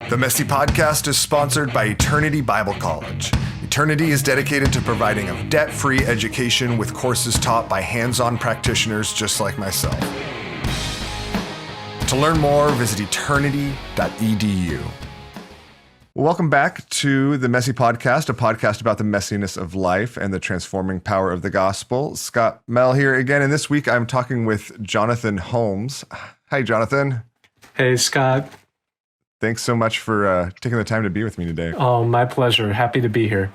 The Messy Podcast is sponsored by Eternity Bible College. Eternity is dedicated to providing a debt-free education with courses taught by hands-on practitioners just like myself. To learn more, visit eternity.edu. Welcome back to the Messy Podcast, a podcast about the messiness of life and the transforming power of the gospel. Scott Mehl here again, and this week I'm talking with Jonathan Holmes. Hi, Jonathan. Hey, Scott. Thanks so much for taking the time to be with me today. Oh, my pleasure. Happy to be here.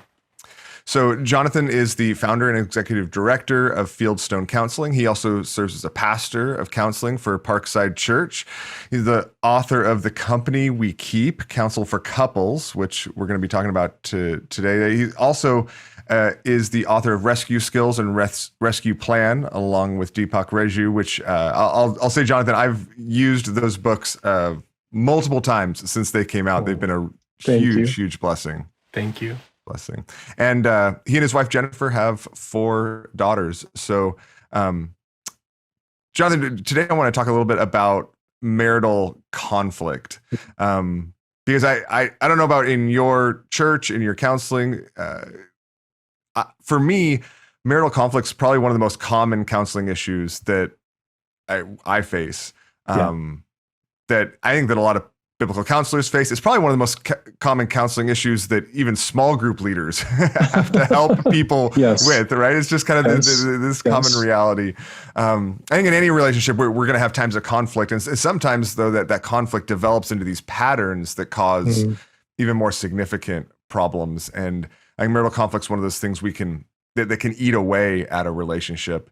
So Jonathan is the founder and executive director of Fieldstone Counseling. He also serves as a pastor of counseling for Parkside Church. He's the author of The Company We Keep, Counsel for Couples, which we're going to be talking about today. He also is the author of Rescue Skills and Rescue Plan, along with Deepak Reju, which I'll say, Jonathan, I've used those books multiple times since they came out. They've been a huge blessing. Thank you. Blessing. And he and his wife, Jennifer, have 4 daughters. So, Jonathan, today I want to talk a little bit about marital conflict. Because I don't know about in your church, in your counseling. For me, marital conflict is probably one of the most common counseling issues that I face. That I think that a lot of biblical counselors face. It's probably one of the most common counseling issues that even small group leaders have to help people with, right? It's just kind of this common reality. I think in any relationship, we're going to have times of conflict. And sometimes, though, that conflict develops into these patterns that cause even more significant problems. And I think marital conflict is one of those things that can eat away at a relationship,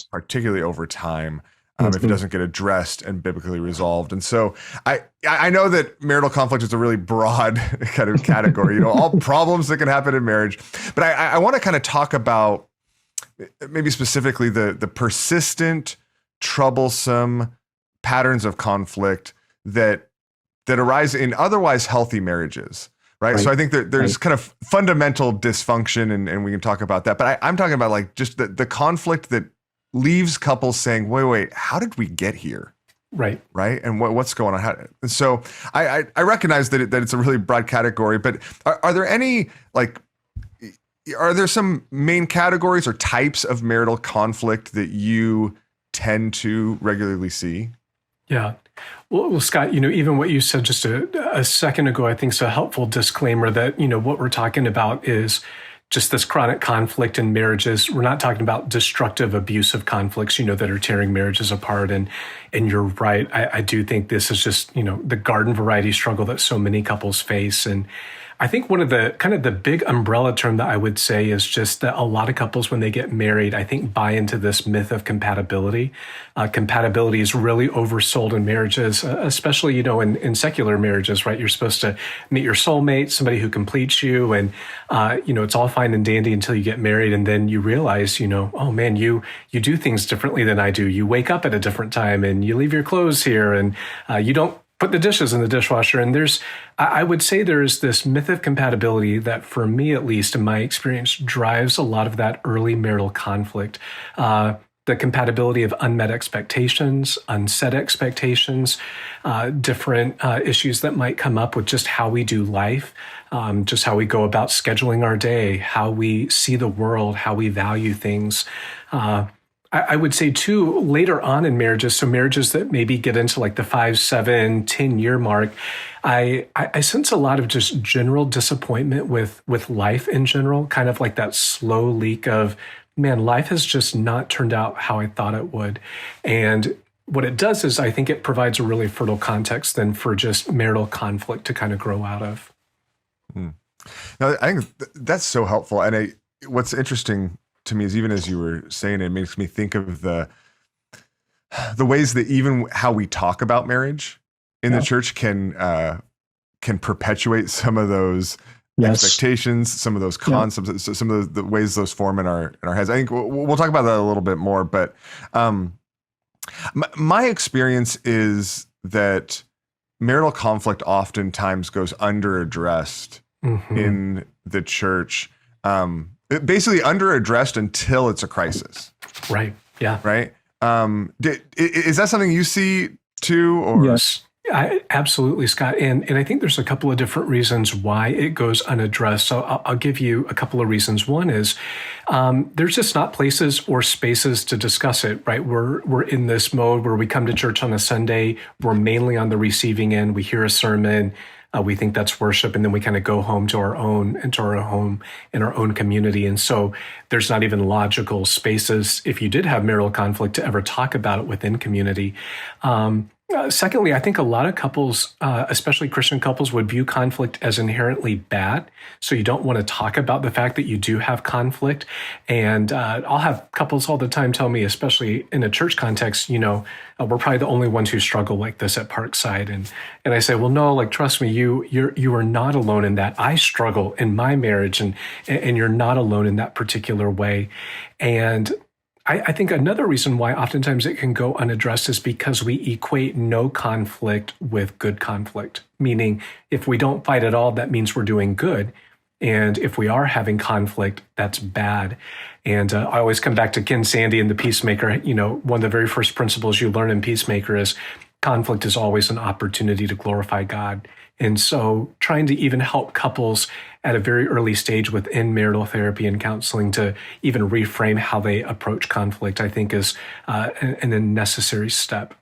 particularly over time. If it doesn't get addressed and biblically resolved. And so I know that marital conflict is a really broad kind of category, all problems that can happen in marriage. But I want to kind of talk about maybe specifically the persistent, troublesome patterns of conflict that arise in otherwise healthy marriages. Right. So I think that there's kind of fundamental dysfunction, and we can talk about that. But I'm talking about like just the conflict that leaves couples saying, wait, how did we get here? Right. And what's going on? And so I recognize that it's a really broad category, but are there any, are there some main categories or types of marital conflict that you tend to regularly see? Yeah. Well, Scott, even what you said just a second ago, I think is a helpful disclaimer that, what we're talking about is just this chronic conflict in marriages. We're not talking about destructive, abusive conflicts, that are tearing marriages apart. And you're right. I do think this is just, the garden variety struggle that so many couples face. And I think one of the kind of the big umbrella term that I would say is just that a lot of couples, when they get married, I think buy into this myth of compatibility. Compatibility is really oversold in marriages, especially, in secular marriages, right? You're supposed to meet your soulmate, somebody who completes you. And, it's all fine and dandy until you get married. And then you realize, oh man, you do things differently than I do. You wake up at a different time and you leave your clothes here and you don't put the dishes in the dishwasher. And I would say there's this myth of compatibility that, for me, at least in my experience, drives a lot of that early marital conflict. The compatibility of unmet expectations, unset expectations, different issues that might come up with just how we do life, just how we go about scheduling our day, how we see the world, how we value things. I would say, too, later on in marriages, so marriages that maybe get into like the 5, 7, 10-year mark, I sense a lot of just general disappointment with life in general, kind of like that slow leak of, man, life has just not turned out how I thought it would. And what it does is I think it provides a really fertile context then for just marital conflict to kind of grow out of. Now, I think that's so helpful. And what's interesting to me is, even as you were saying, it makes me think of the ways that even how we talk about marriage in the church can perpetuate some of those expectations, some of those concepts, some of the ways those form in our heads. I think we'll talk about that a little bit more, but my experience is that marital conflict oftentimes goes underaddressed in the church. Basically underaddressed until it's a crisis. Right. Yeah. Right. Is that something you see too? Or? Yes. Absolutely, Scott. And I think there's a couple of different reasons why it goes unaddressed. So I'll give you a couple of reasons. One is there's just not places or spaces to discuss it, right? We're in this mode where we come to church on a Sunday. We're mainly on the receiving end. We hear a sermon. We think that's worship, and then we kind of go home to our own, into our home in our own community. And so there's not even logical spaces, if you did have marital conflict, to ever talk about it within community. Secondly, I think a lot of couples, especially Christian couples, would view conflict as inherently bad. So you don't want to talk about the fact that you do have conflict. And I'll have couples all the time tell me, especially in a church context, we're probably the only ones who struggle like this at Parkside. And I say, well, no, like, trust me, you are not alone in that. I struggle in my marriage, and you're not alone in that particular way. And I think another reason why oftentimes it can go unaddressed is because we equate no conflict with good conflict, meaning if we don't fight at all, that means we're doing good. And if we are having conflict, that's bad. And I always come back to Ken Sande and the Peacemaker. One of the very first principles you learn in Peacemaker is conflict is always an opportunity to glorify God. And so trying to even help couples at a very early stage within marital therapy and counseling to even reframe how they approach conflict, I think is an necessary step.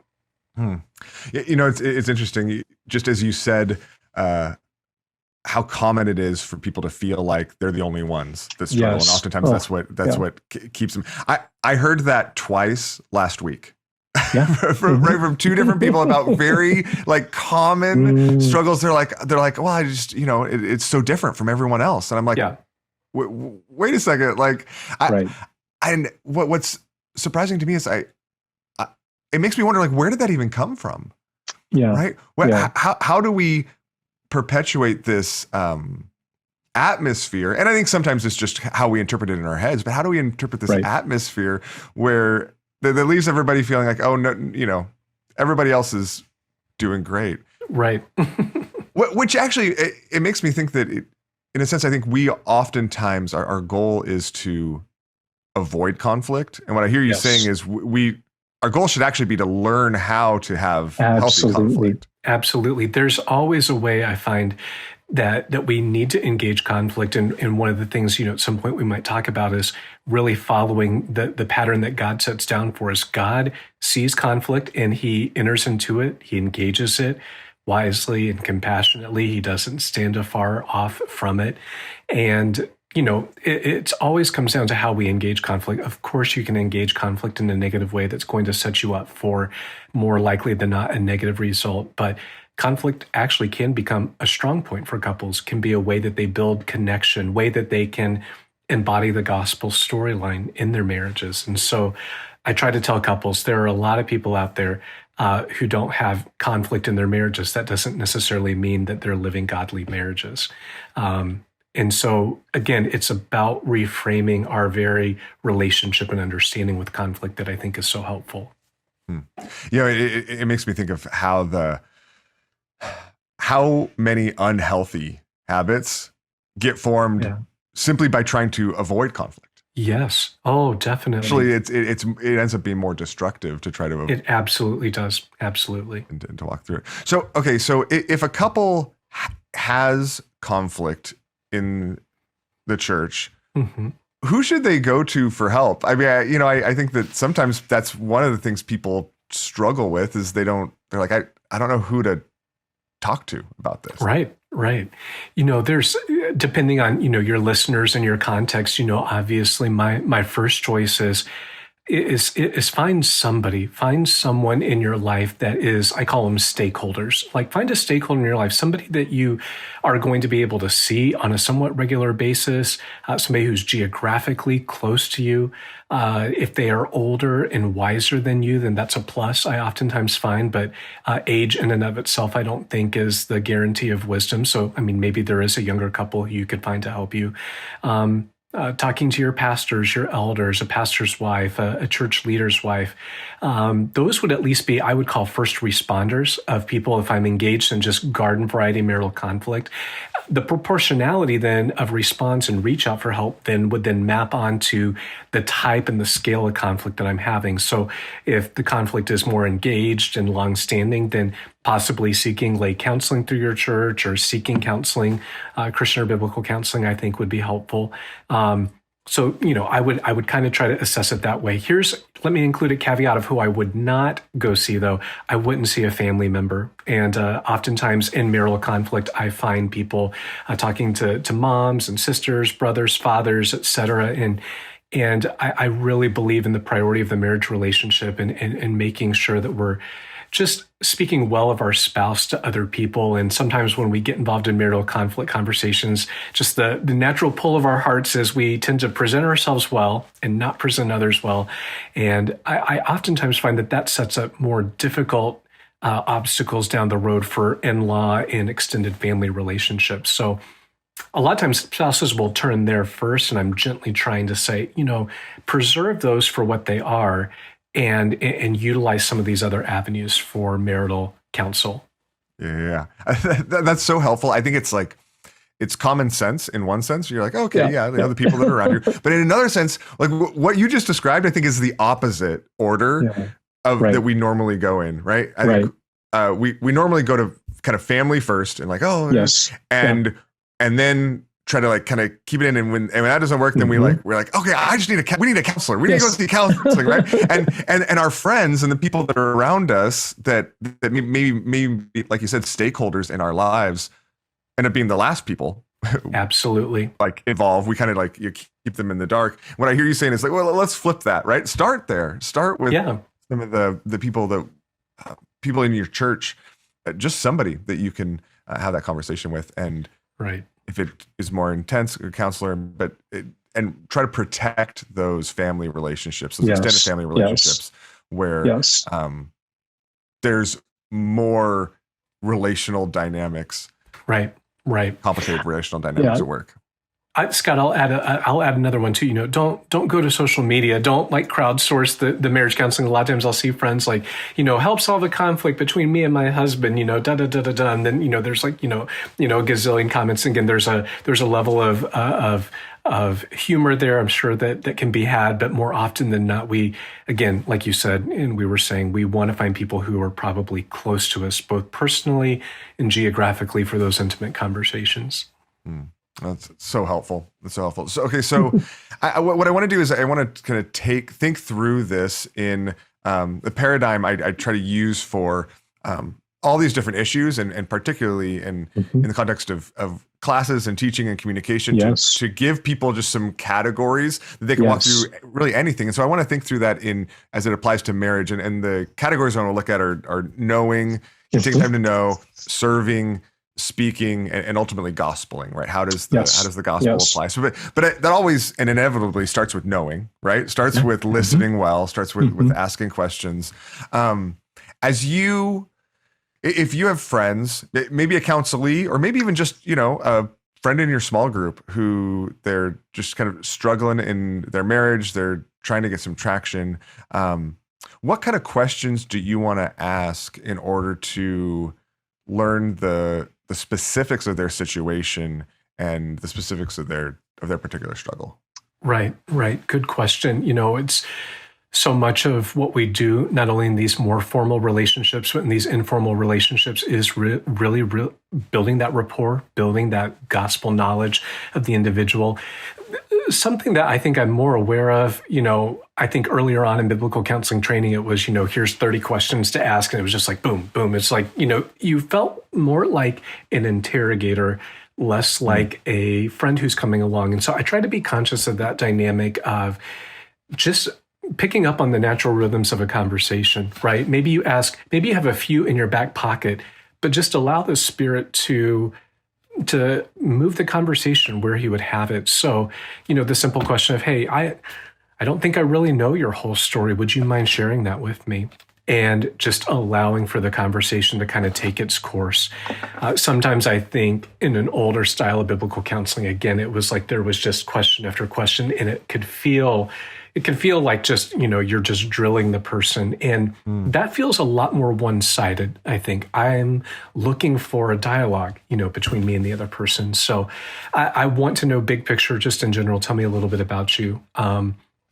It's interesting, just as you said, how common it is for people to feel like they're the only ones that struggle. Yes. And oftentimes that's what keeps them. I heard that twice last week. Yeah. from two different people about very common struggles. They're like, well, I just, it's so different from everyone else. And I'm like, wait a second. And what's surprising to me is it makes me wonder, where did that even come from? Yeah. Right. How do we perpetuate this, atmosphere? And I think sometimes it's just how we interpret it in our heads, but how do we interpret this atmosphere where that leaves everybody feeling like, oh, no, everybody else is doing great. Right. Which actually, it makes me think that, in a sense, I think we oftentimes, our goal is to avoid conflict. And what I hear you saying is our goal should actually be to learn how to have healthy conflict. Absolutely. There's always a way, I find, that we need to engage conflict. And one of the things, at some point we might talk about is really following the pattern that God sets down for us. God sees conflict and he enters into it. He engages it wisely and compassionately. He doesn't stand afar off from it. And, it always comes down to how we engage conflict. Of course, you can engage conflict in a negative way that's going to set you up for, more likely than not, a negative result. But conflict actually can become a strong point for couples, can be a way that they build connection, way that they can embody the gospel storyline in their marriages. And so I try to tell couples, there are a lot of people out there who don't have conflict in their marriages. That doesn't necessarily mean that they're living godly marriages. And so, again, it's about reframing our very relationship and understanding with conflict that I think is so helpful. It makes me think of how many unhealthy habits get formed simply by trying to avoid conflict. Yes. Oh, definitely. Actually, it ends up being more destructive to try to avoid. It absolutely does. Absolutely. And to walk through it. So if a couple has conflict in the church, who should they go to for help? I mean, I think that sometimes that's one of the things people struggle with is they're like, I don't know who to talk to about this. Right. There's, depending on, your listeners and your context, obviously my first choice is find someone in your life that is, I call them stakeholders. Like, find a stakeholder in your life, somebody that you are going to be able to see on a somewhat regular basis, somebody who's geographically close to you. If they are older and wiser than you, then that's a plus, I oftentimes find. But age in and of itself, I don't think is the guarantee of wisdom. So, maybe there is a younger couple you could find to help you. Talking to your pastors, your elders, a pastor's wife, a church leader's wife. Those would at least be, I would call, first responders of people if I'm engaged in just garden variety marital conflict. The proportionality then of response and reach out for help would map onto the type and the scale of conflict that I'm having. So if the conflict is more engaged and longstanding, then possibly seeking lay counseling through your church or seeking counseling, Christian or biblical counseling, I think would be helpful. So, I would kind of try to assess it that way. Let me include a caveat of who I would not go see, though. I wouldn't see a family member. And oftentimes in marital conflict, I find people talking to moms and sisters, brothers, fathers, et cetera. And I really believe in the priority of the marriage relationship and making sure that we're just speaking well of our spouse to other people. And sometimes when we get involved in marital conflict conversations, just the natural pull of our hearts is we tend to present ourselves well and not present others well. And I oftentimes find that sets up more difficult obstacles down the road for in-law and extended family relationships. So a lot of times spouses will turn there first, and I'm gently trying to say, preserve those for what they are, and utilize some of these other avenues for marital counsel. Yeah. That's so helpful. I think it's common sense in one sense. You're like, okay, yeah, the other people that are around you. But in another sense, like what you just described, I think is the opposite order of that we normally go in, right? I think we normally go to kind of family first and like, and then try to kind of keep it in, and when that doesn't work, then we're like, okay, we need a counselor. We need to go see counseling, right? And our friends and the people that are around us that maybe like you said, stakeholders in our lives end up being the last people. Absolutely. Involved. We kind of you keep them in the dark. What I hear you saying is well, let's flip that, right? Start there. Start with some of the people people in your church, just somebody that you can have that conversation with, and if it is more intense, a counselor, and try to protect those family relationships, those extended family relationships, where there's more relational dynamics, complicated relational dynamics at work. Scott, I'll add another one too. Don't go to social media. Don't crowdsource the marriage counseling. A lot of times I'll see friends help solve a conflict between me and my husband. Da da da da da. And then there's a gazillion comments. Again, there's a level of humor there, I'm sure that can be had, but more often than not, we, again, like you said, and we were saying, we want to find people who are probably close to us, both personally and geographically, for those intimate conversations. That's so helpful. So, okay. So what I want to do is I want to kind of think through this in the paradigm I try to use for all these different issues, and particularly in the context of classes and teaching and communication, to give people just some categories that they can walk through really anything. And so I want to think through that as it applies to marriage. And the categories I want to look at are knowing, taking time to know, serving, speaking, and ultimately gospeling, right? How does the gospel apply? So, but that always and inevitably starts with knowing, right? It starts with listening well, starts with asking questions. If you have friends, maybe a counselee, or maybe even just, a friend in your small group who they're just kind of struggling in their marriage, they're trying to get some traction. What kind of questions do you want to ask in order to learn the specifics of their situation and the specifics of their particular struggle? Right. Good question. It's so much of what we do, not only in these more formal relationships, but in these informal relationships, is really building that rapport, building that gospel knowledge of the individual. Something that I think I'm more aware of, I think earlier on in biblical counseling training, it was, here's 30 questions to ask. And it was just like, boom, boom. It's like, you felt more like an interrogator, less like a friend who's coming along. And so I try to be conscious of that dynamic of just picking up on the natural rhythms of a conversation, right? Maybe you have a few in your back pocket, but just allow the Spirit to move the conversation where he would have it. So, the simple question of, hey, I don't think I really know your whole story. Would you mind sharing that with me? And just allowing for the conversation to kind of take its course. Sometimes I think in an older style of biblical counseling, again, it was like there was just question after question, and it could feel like just, you're just drilling the person. And that feels a lot more one-sided, I think. I'm looking for a dialogue, between me and the other person. So I want to know big picture, just in general. Tell me a little bit about you.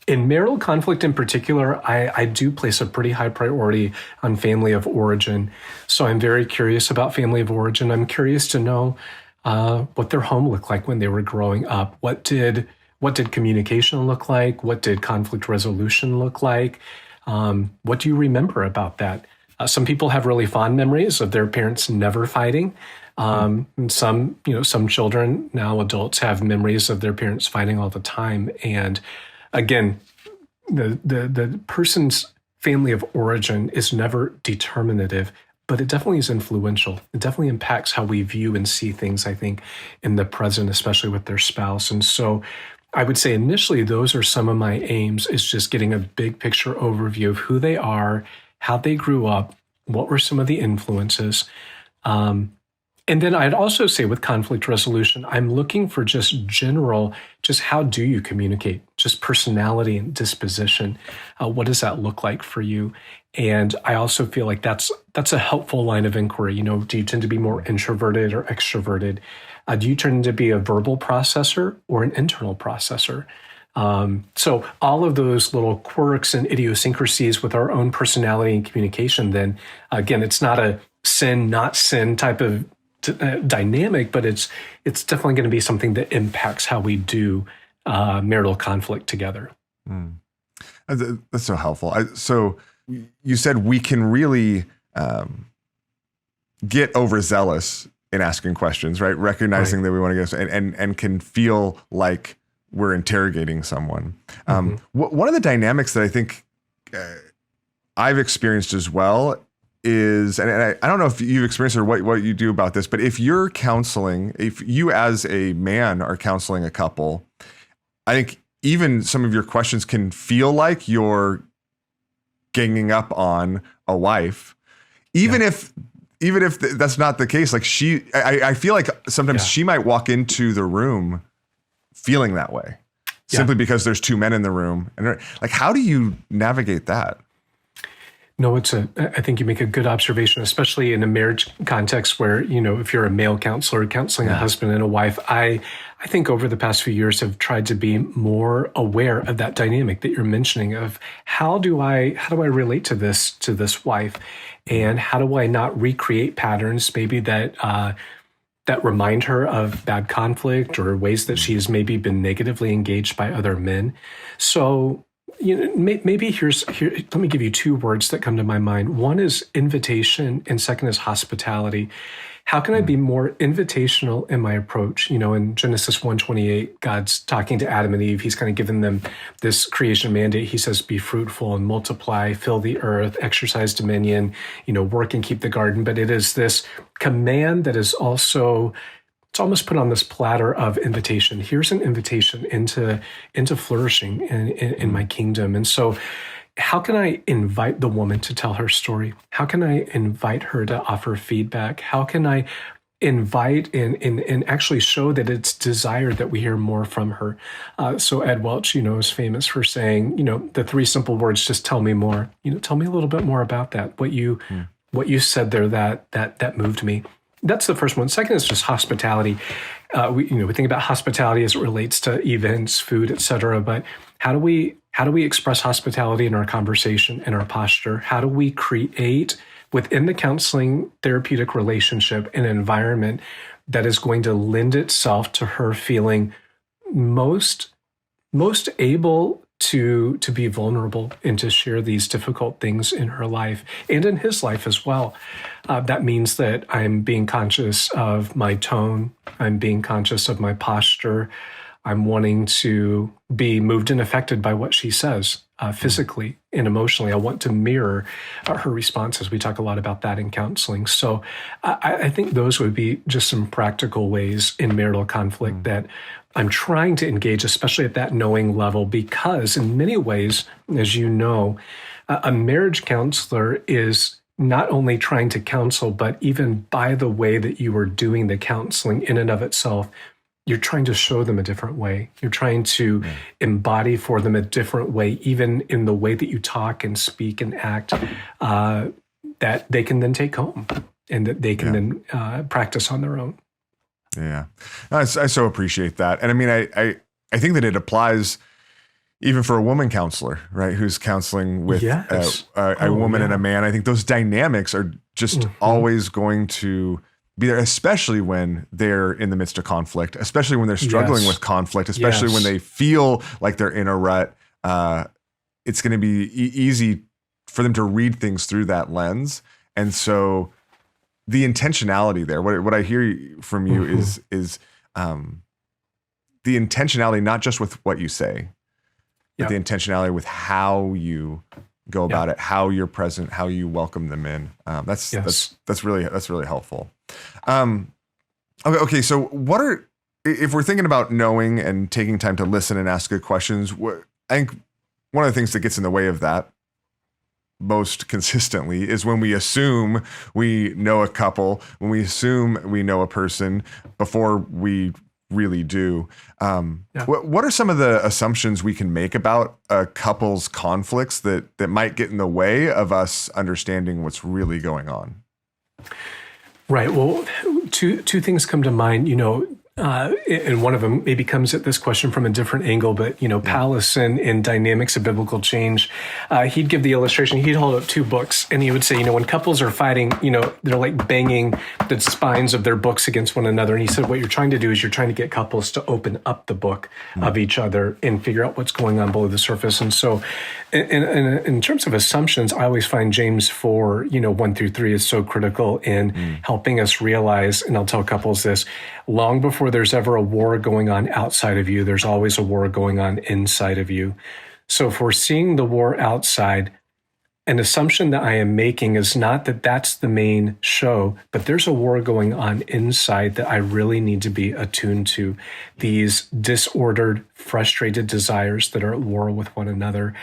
In marital conflict in particular, I do place a pretty high priority on family of origin. So I'm very curious about family of origin. I'm curious to know what their home looked like when they were growing up. What did communication look like? What did conflict resolution look like? What do you remember about that? Some people have really fond memories of their parents never fighting. Some children, now adults, have memories of their parents fighting all the time. And again, the person's family of origin is never determinative, but it definitely is influential. It definitely impacts how we view and see things, I think, in the present, especially with their spouse. And so I would say initially, those are some of my aims, is just getting a big picture overview of who they are, how they grew up, what were some of the influences. And then I'd also say with conflict resolution, I'm looking for just how do you communicate? Just personality and disposition. What does that look like for you? And I also feel like that's a helpful line of inquiry. Do you tend to be more introverted or extroverted? Do you tend to be a verbal processor or an internal processor? So all of those little quirks and idiosyncrasies with our own personality and communication, then again, it's not a sin, not sin type of dynamic, but it's definitely going to be something that impacts how we do marital conflict together. That's so helpful. So you said we can really get overzealous in asking questions, right? Recognizing that we want to get and can feel like we're interrogating someone. One of the dynamics that I think I've experienced as well is, and I don't know if you've experienced or what you do about this, but if you're counseling, if you as a man are counseling a couple, I think even some of your questions can feel like you're ganging up on a wife, even if that's not the case. Like I feel like sometimes she might walk into the room feeling that way simply because there's two men in the room. And like, how do you navigate that? No, I think you make a good observation, especially in a marriage context where, if you're a male counselor counseling a husband and a wife, I think over the past few years have tried to be more aware of that dynamic that you're mentioning of how do I relate to this wife, and how do I not recreate patterns maybe that remind her of bad conflict or ways that she has maybe been negatively engaged by other men. So maybe here, let me give you two words that come to my mind. One is invitation, and second is hospitality. How can I be more invitational in my approach? In Genesis 1:28, God's talking to Adam and Eve. He's kind of given them this creation mandate. He says, be fruitful and multiply, fill the earth, exercise dominion, work and keep the garden. But it is this command that is also, it's almost put on this platter of invitation. Here's an invitation into flourishing in my kingdom. And so how can I invite the woman to tell her story? How can I invite her to offer feedback? How can I invite and actually show that it's desired that we hear more from her? So Ed Welch, is famous for saying, the three simple words, just tell me more. Tell me a little bit more about that. What you said there that moved me. That's the first one. Second is just hospitality. We think about hospitality as it relates to events, food, et cetera. But how do we express hospitality in our conversation, in our posture? How do we create within the counseling therapeutic relationship an environment that is going to lend itself to her feeling most able to be vulnerable and to share these difficult things in her life and in his life as well? That means that I'm being conscious of my tone. I'm being conscious of my posture. I'm wanting to be moved and affected by what she says physically and emotionally. I want to mirror her responses. We talk a lot about that in counseling. So I think those would be just some practical ways in marital conflict that I'm trying to engage, especially at that knowing level, because in many ways, as you know, a marriage counselor is not only trying to counsel, but even by the way that you are doing the counseling in and of itself, you're trying to show them a different way. You're trying to embody for them a different way, even in the way that you talk and speak and act, that they can then take home and that they can then practice on their own. Yeah, I so appreciate that. And I mean, I think that it applies even for a woman counselor, right, who's counseling with a woman and a man, I think those dynamics are just always going to be there, especially when they're in the midst of conflict, especially when they're struggling with conflict, especially when they feel like they're in a rut. It's going to be easy for them to read things through that lens. And so the intentionality there, what I hear from you is the intentionality, not just with what you say, but the intentionality with how you go about it, how you're present, how you welcome them in. That's really helpful. Okay. So if we're thinking about knowing and taking time to listen and ask good questions, I think one of the things that gets in the way of that most consistently is when we assume we know a couple, when we assume we know a person before we really do. What are some of the assumptions we can make about a couple's conflicts that might get in the way of us understanding what's really going on? Right. Well, two things come to mind, and one of them maybe comes at this question from a different angle, but, Pallison in Dynamics of Biblical Change, he'd give the illustration, he'd hold up two books and he would say, when couples are fighting, they're like banging the spines of their books against one another. And he said, what you're trying to do is you're trying to get couples to open up the book of each other and figure out what's going on below the surface. And so in terms of assumptions, I always find James 4, 1-3 is so critical in helping us realize, and I'll tell couples this, long before there's ever a war going on outside of you, there's always a war going on inside of you. So if we're seeing the war outside, an assumption that I am making is not that that's the main show, but there's a war going on inside that I really need to be attuned to. These disordered, frustrated desires that are at war with one another.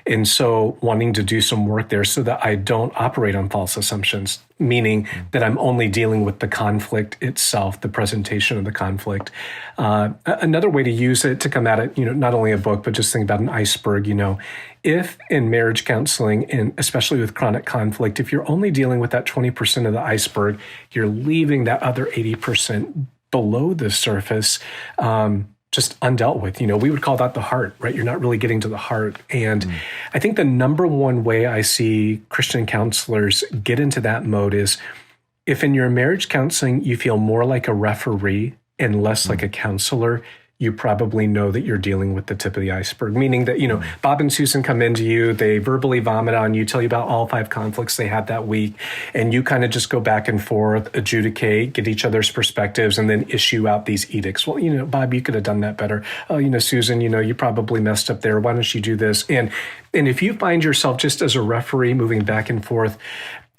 And so wanting to do some work there so that I don't operate on false assumptions, meaning that I'm only dealing with the conflict itself, the presentation of the conflict. Another way to use it, to come at it, not only a book, but just think about an iceberg, if in marriage counseling, and especially with chronic conflict, if you're only dealing with that 20% of the iceberg, you're leaving that other 80% below the surface, just undealt with. We would call that the heart, right? You're not really getting to the heart. And I think the number one way I see Christian counselors get into that mode is if in your marriage counseling, you feel more like a referee and less like a counselor, you probably know that you're dealing with the tip of the iceberg, meaning that, Bob and Susan come into you, they verbally vomit on you, tell you about all 5 conflicts they had that week, and you kind of just go back and forth, adjudicate, get each other's perspectives, and then issue out these edicts. Well, Bob, you could have done that better. Oh, Susan, you probably messed up there. Why don't you do this? And if you find yourself just as a referee moving back and forth,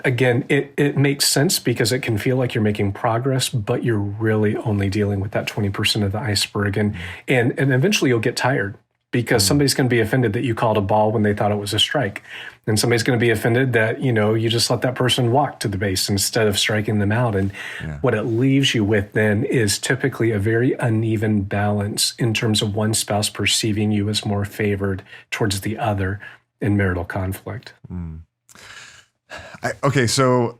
again, it makes sense because it can feel like you're making progress, but you're really only dealing with that 20% of the iceberg. And eventually you'll get tired because somebody's going to be offended that you called a ball when they thought it was a strike. And somebody's going to be offended that, you just let that person walk to the base instead of striking them out. And what it leaves you with then is typically a very uneven balance in terms of one spouse perceiving you as more favored towards the other in marital conflict. Okay, so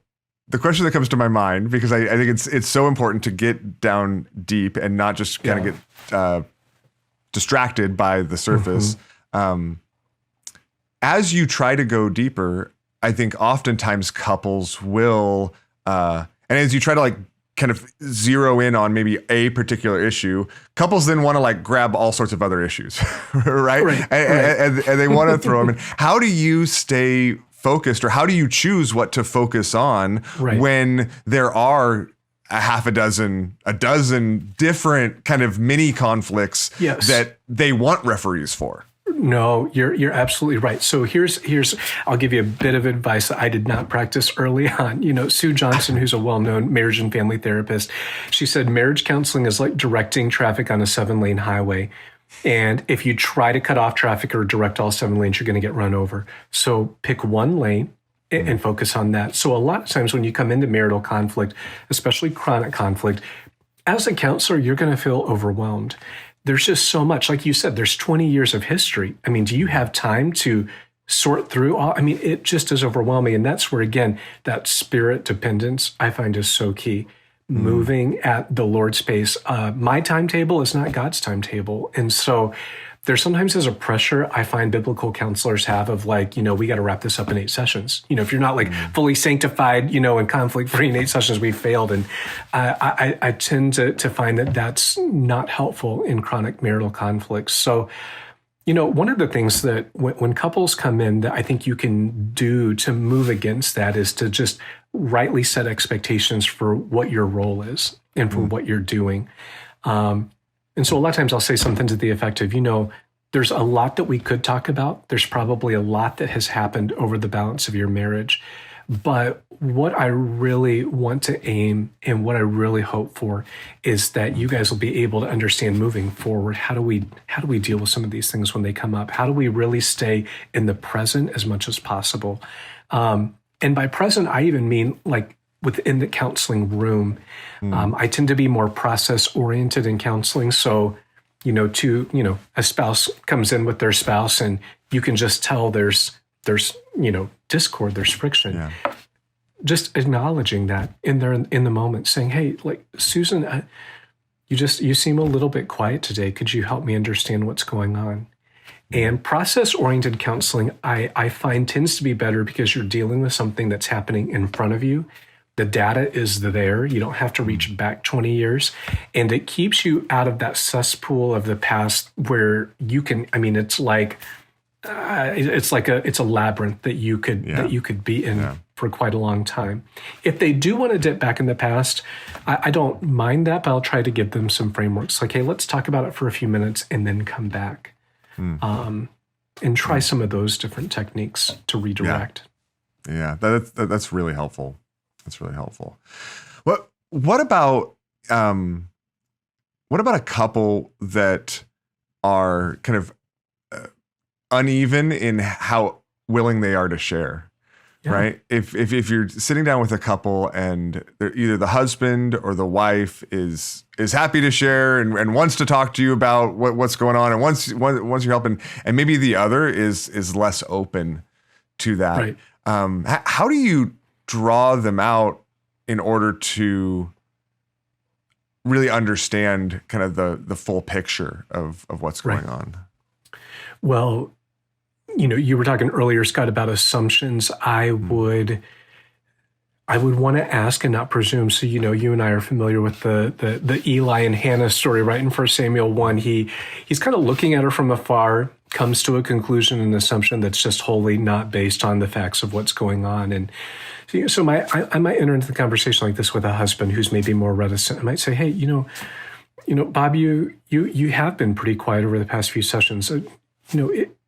the question that comes to my mind, because I think it's so important to get down deep and not just kind of get distracted by the surface. As you try to go deeper, I think oftentimes couples will, and as you try to kind of zero in on maybe a particular issue, couples then want to grab all sorts of other issues, right? And they want to throw them in. How do you stay focused, or how do you choose what to focus on when there are a dozen different kind of mini conflicts that they want referees for? No, you're absolutely right. So here's I'll give you a bit of advice that I did not practice early on. Sue Johnson, who's a well-known marriage and family therapist, she said marriage counseling is like directing traffic on a 7-lane highway. And if you try to cut off traffic or direct all 7 lanes, you're going to get run over. So pick one lane and focus on that. So a lot of times when you come into marital conflict, especially chronic conflict, as a counselor, you're going to feel overwhelmed. There's just so much. Like you said, there's 20 years of history. I mean, do you have time to sort through all? I mean, it just is overwhelming. And that's where, again, that spirit dependence I find is so key. Moving at the Lord's pace. My timetable is not God's timetable. And so sometimes is a pressure I find biblical counselors have of like, we got to wrap this up in 8 sessions. If you're not like fully sanctified, and conflict free in 8 sessions, we failed. And I tend to find that that's not helpful in chronic marital conflicts. So, one of the things that when couples come in that I think you can do to move against that is to just rightly set expectations for what your role is and for what you're doing. And so a lot of times I'll say something to the effect of, there's a lot that we could talk about. There's probably a lot that has happened over the balance of your marriage. But what I really want to aim and what I really hope for is that you guys will be able to understand moving forward. How do we deal with some of these things when they come up? How do we really stay in the present as much as possible? And by present, I even mean like within the counseling room. I tend to be more process-oriented in counseling. So, a spouse comes in with their spouse and you can just tell there's discord, there's friction. Yeah. Just acknowledging that in the moment, saying, hey, like, Susan, you seem a little bit quiet today. Could you help me understand what's going on? And process-oriented counseling, I find tends to be better because you're dealing with something that's happening in front of you. The data is there. You don't have to reach back 20 years. And it keeps you out of that cesspool of the past where you can, it's like it's a labyrinth that you could be in for quite a long time. If they do want to dip back in the past, I don't mind that, but I'll try to give them some frameworks. Like, hey, let's talk about it for a few minutes and then come back. And try some of those different techniques to redirect. Yeah, that's really helpful. That's really helpful. What about a couple that are kind of uneven in how willing they are to share? Yeah. Right? If you're sitting down with a couple and either the husband or the wife is happy to share and wants to talk to you about what's going on, and once you're helping, and maybe the other is less open to that. Right. How do you draw them out in order to really understand kind of the full picture of what's going on? Well, you were talking earlier, Scott, about assumptions. I would want to ask and not presume. So, you and I are familiar with the Eli and Hannah story, right? In 1 Samuel 1, he's kind of looking at her from afar, comes to a conclusion, an assumption that's just wholly not based on the facts of what's going on. And so I might enter into the conversation like this with a husband who's maybe more reticent. I might say, hey, Bob, you have been pretty quiet over the past few sessions.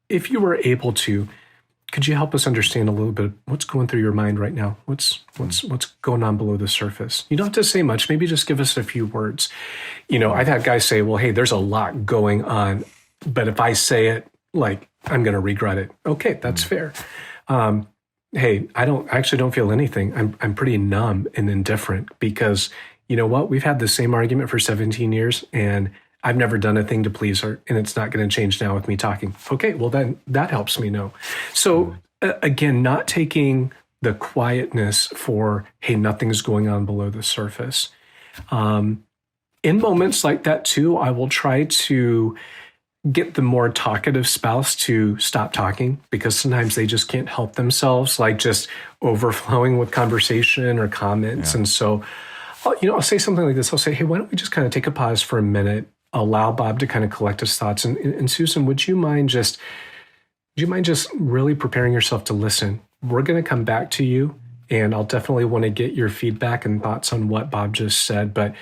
If you were able to, could you help us understand a little bit what's going through your mind right now? What's going on below the surface? You don't have to say much. Maybe just give us a few words. I've had guys say, well, hey, there's a lot going on, but if I say it, like, I'm going to regret it. Okay, that's fair. Hey, I actually don't feel anything. I'm pretty numb and indifferent because you know what? We've had the same argument for 17 years and I've never done a thing to please her, and it's not going to change now with me talking. Okay, well then that helps me know. So again, not taking the quietness for, hey, nothing's going on below the surface. In moments like that too, I will try to get the more talkative spouse to stop talking because sometimes they just can't help themselves, like just overflowing with conversation or comments. Yeah. And so, I'll say something like this. I'll say, hey, why don't we just kind of take a pause for a minute, allow Bob to kind of collect his thoughts. And Susan, would you mind just really preparing yourself to listen? We're going to come back to you, and I'll definitely want to get your feedback and thoughts on what Bob just said, but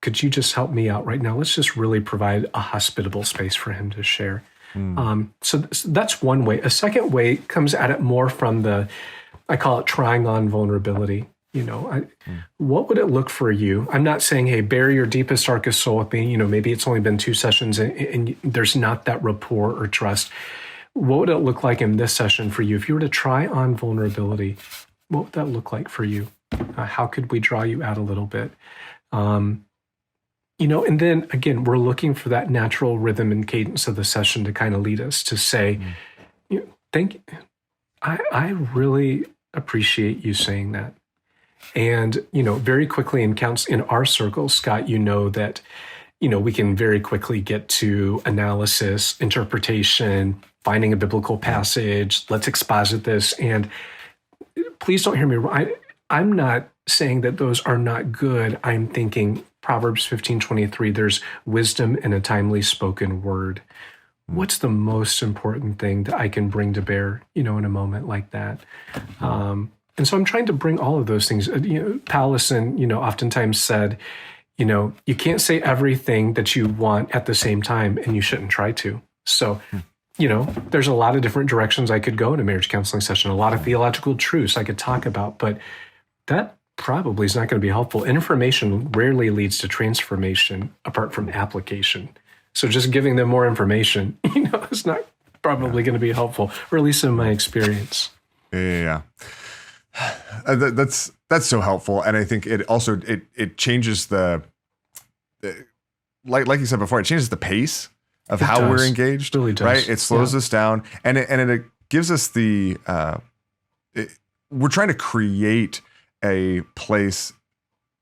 could you just help me out right now? Let's just really provide a hospitable space for him to share. So that's one way. A second way comes at it more from I call it trying on vulnerability. What would it look for you? I'm not saying, hey, bare your deepest, darkest soul with me. Maybe it's only been 2 sessions and there's not that rapport or trust. What would it look like in this session for you? If you were to try on vulnerability, what would that look like for you? How could we draw you out a little bit? And then again, we're looking for that natural rhythm and cadence of the session to kind of lead us to say, thank you. I really appreciate you saying that. And, very quickly in our circles, Scott, that we can very quickly get to analysis, interpretation, finding a biblical passage. Let's exposit this. And please don't hear me wrong. I'm not saying that those are not good. I'm thinking Proverbs 15:23, there's wisdom in a timely spoken word. What's the most important thing that I can bring to bear, in a moment like that? And so I'm trying to bring all of those things. Powlison, oftentimes said, you can't say everything that you want at the same time, and you shouldn't try to. So, there's a lot of different directions I could go in a marriage counseling session, a lot of theological truths I could talk about, but that probably is not going to be helpful. Information rarely leads to transformation apart from application. So just giving them more information, is not probably going to be helpful, or at least in my experience. Yeah. That's so helpful. And I think it also, it changes like you said before, it changes the pace of how we're engaged. It really does. Right? It slows us down, and it gives us we're trying to create a place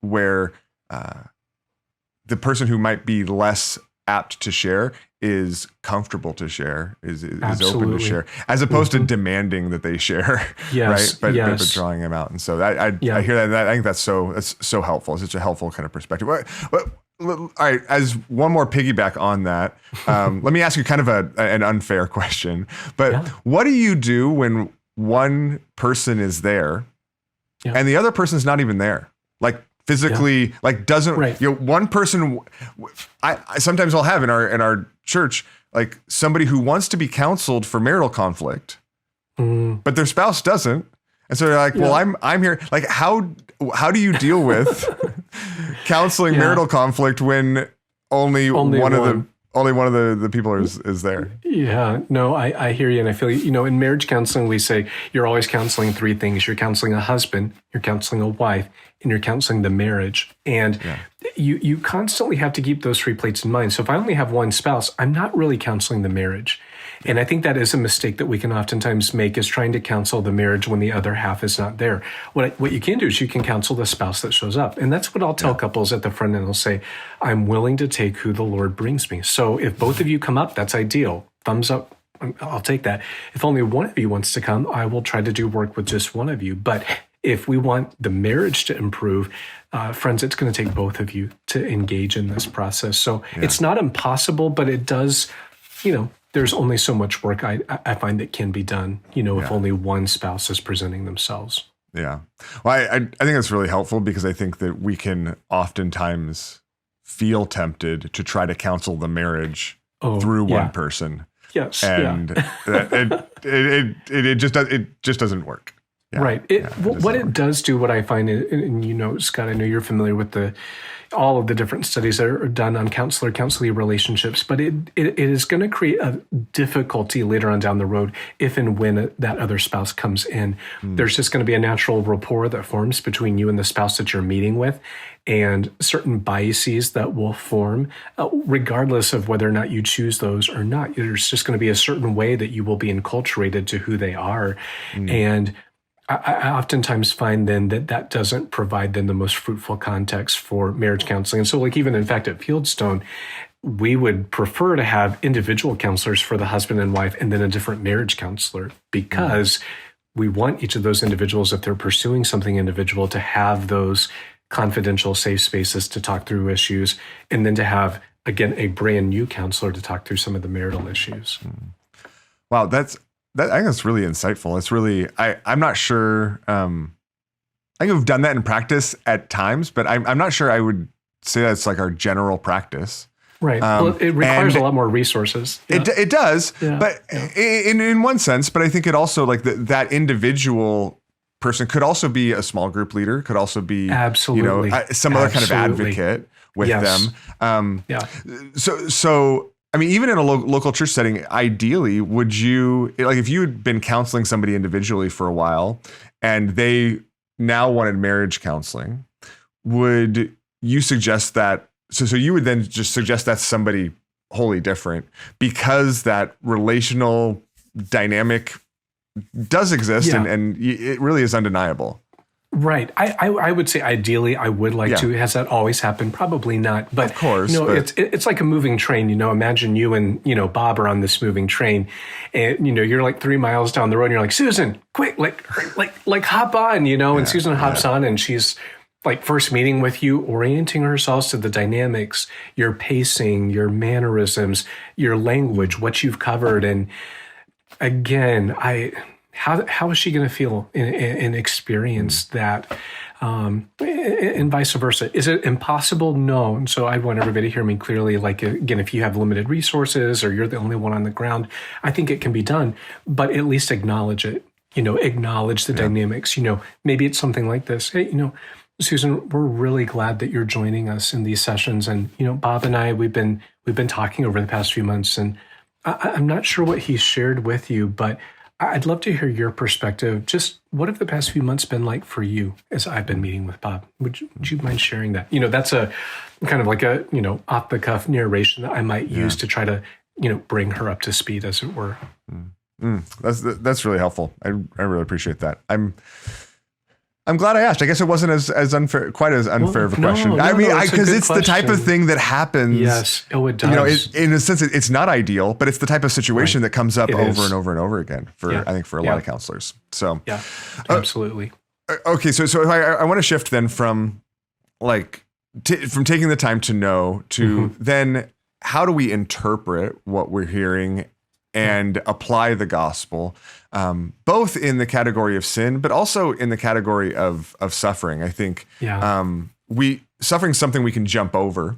where the person who might be less apt to share is comfortable to share, is open to share, as opposed to demanding that they share, yes, right? But drawing them out. And so I hear that. I think that's so helpful. It's such a helpful kind of perspective. All right, as one more piggyback on that, let me ask you kind of an unfair question. But what do you do when one person is there and the other person's not even there? Like physically, like doesn't, one person, I sometimes I'll have in our church, like somebody who wants to be counseled for marital conflict, but their spouse doesn't. And so they're like, well, I'm here. Like, how do you deal with counseling marital conflict when only one of the people is there? Yeah, no, I hear you, and I feel you. In marriage counseling, we say you're always counseling three things. You're counseling a husband, you're counseling a wife, and you're counseling the marriage. And you constantly have to keep those three plates in mind. So if I only have one spouse, I'm not really counseling the marriage. And I think that is a mistake that we can oftentimes make, is trying to counsel the marriage when the other half is not there. What you can do is you can counsel the spouse that shows up. And that's what I'll tell couples at the front end. I'll say, I'm willing to take who the Lord brings me. So if both of you come up, that's ideal. Thumbs up, I'll take that. If only one of you wants to come, I will try to do work with just one of you. But if we want the marriage to improve, friends, it's going to take both of you to engage in this process. So it's not impossible, but it does, there's only so much work I find that can be done, if only one spouse is presenting themselves. Yeah. Well, I think that's really helpful, because I think that we can oftentimes feel tempted to try to counsel the marriage through one person. Yes. And it just doesn't work. Yeah. Right. It does do, what I find, and Scott, I know you're familiar with all of the different studies that are done on counselor-counselee relationships, but it is going to create a difficulty later on down the road if and when that other spouse comes in. There's just going to be a natural rapport that forms between you and the spouse that you're meeting with, and certain biases that will form, regardless of whether or not you choose those or not. There's just going to be a certain way that you will be enculturated to who they are. And I oftentimes find then that doesn't provide then the most fruitful context for marriage counseling. And so, like, even in fact at Fieldstone, we would prefer to have individual counselors for the husband and wife, and then a different marriage counselor, because we want each of those individuals, if they're pursuing something individual, to have those confidential, safe spaces to talk through issues, and then to have, again, a brand new counselor to talk through some of the marital issues. Wow, I think that's really insightful. It's really, I'm not sure. I think we've done that in practice at times, but I'm not sure I would say that's like our general practice. Right. Well, it requires a lot more resources. Yeah. It does, but in one sense. But I think it also, like, that individual person could also be a small group leader, could also be some other kind of advocate with them. So. I mean, even in a local church setting, ideally, would you, like, if you had been counseling somebody individually for a while and they now wanted marriage counseling, would you suggest that? So you would then just suggest that's somebody wholly different, because that relational dynamic does exist and it really is undeniable. Right. I would say ideally I would like Yeah. to. Has that always happened? Probably not. But Of course, it's like a moving train. Imagine you and Bob are on this moving train, and you're like 3 miles down the road, and you're like, Susan, quick, like hop on, and Susan hops on, and she's like first meeting with you, orienting herself to the dynamics, your pacing, your mannerisms, your language, what you've covered, and again, How is she going to feel and experience that, and vice versa? Is it impossible? No. And so I want everybody to hear me clearly. Like, again, if you have limited resources or you're the only one on the ground, I think it can be done, but at least acknowledge it. Acknowledge the dynamics. Maybe it's something like this. Hey, Susan, we're really glad that you're joining us in these sessions. And, Bob and I, we've been talking over the past few months, and I'm not sure what he shared with you, but I'd love to hear your perspective. Just what have the past few months been like for you as I've been meeting with Bob? Would you mind sharing that? That's a kind of like a, off the cuff narration that I might use to try to, bring her up to speed, as it were. That's really helpful. I really appreciate that. I'm glad I asked. I guess it wasn't as unfair, quite as unfair of a question. Because it's the type of thing that happens. Yes, it does. In a sense, it's not ideal, but it's the type of situation that comes up over and over and over again I think for a lot of counselors. So yeah, absolutely. Okay, so if I want to shift then from from taking the time to know to then how do we interpret what we're hearing and apply the gospel, both in the category of sin, but also in the category of suffering. I think suffering is something we can jump over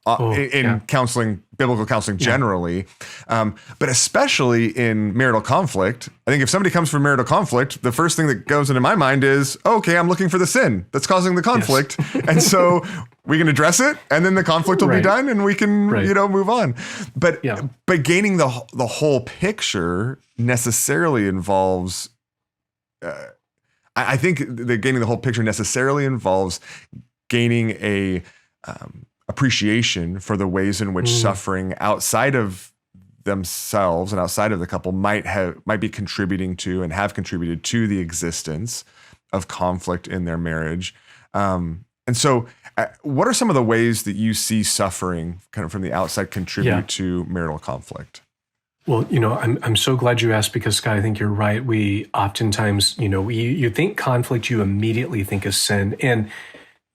in counseling, biblical counseling generally, but especially in marital conflict. I think if somebody comes from marital conflict, the first thing that goes into my mind is, okay, I'm looking for the sin that's causing the conflict. Yes. And so we can address it, and then the conflict will be done, and we can, move on. But gaining the whole picture necessarily involves, I think that gaining the whole picture necessarily involves gaining a appreciation for the ways in which suffering outside of themselves and outside of the couple might be contributing to and have contributed to the existence of conflict in their marriage. And so what are some of the ways that you see suffering kind of from the outside contribute to marital conflict? Well, I'm so glad you asked, because Scott, I think you're right. We oftentimes, you think conflict, you immediately think of sin, and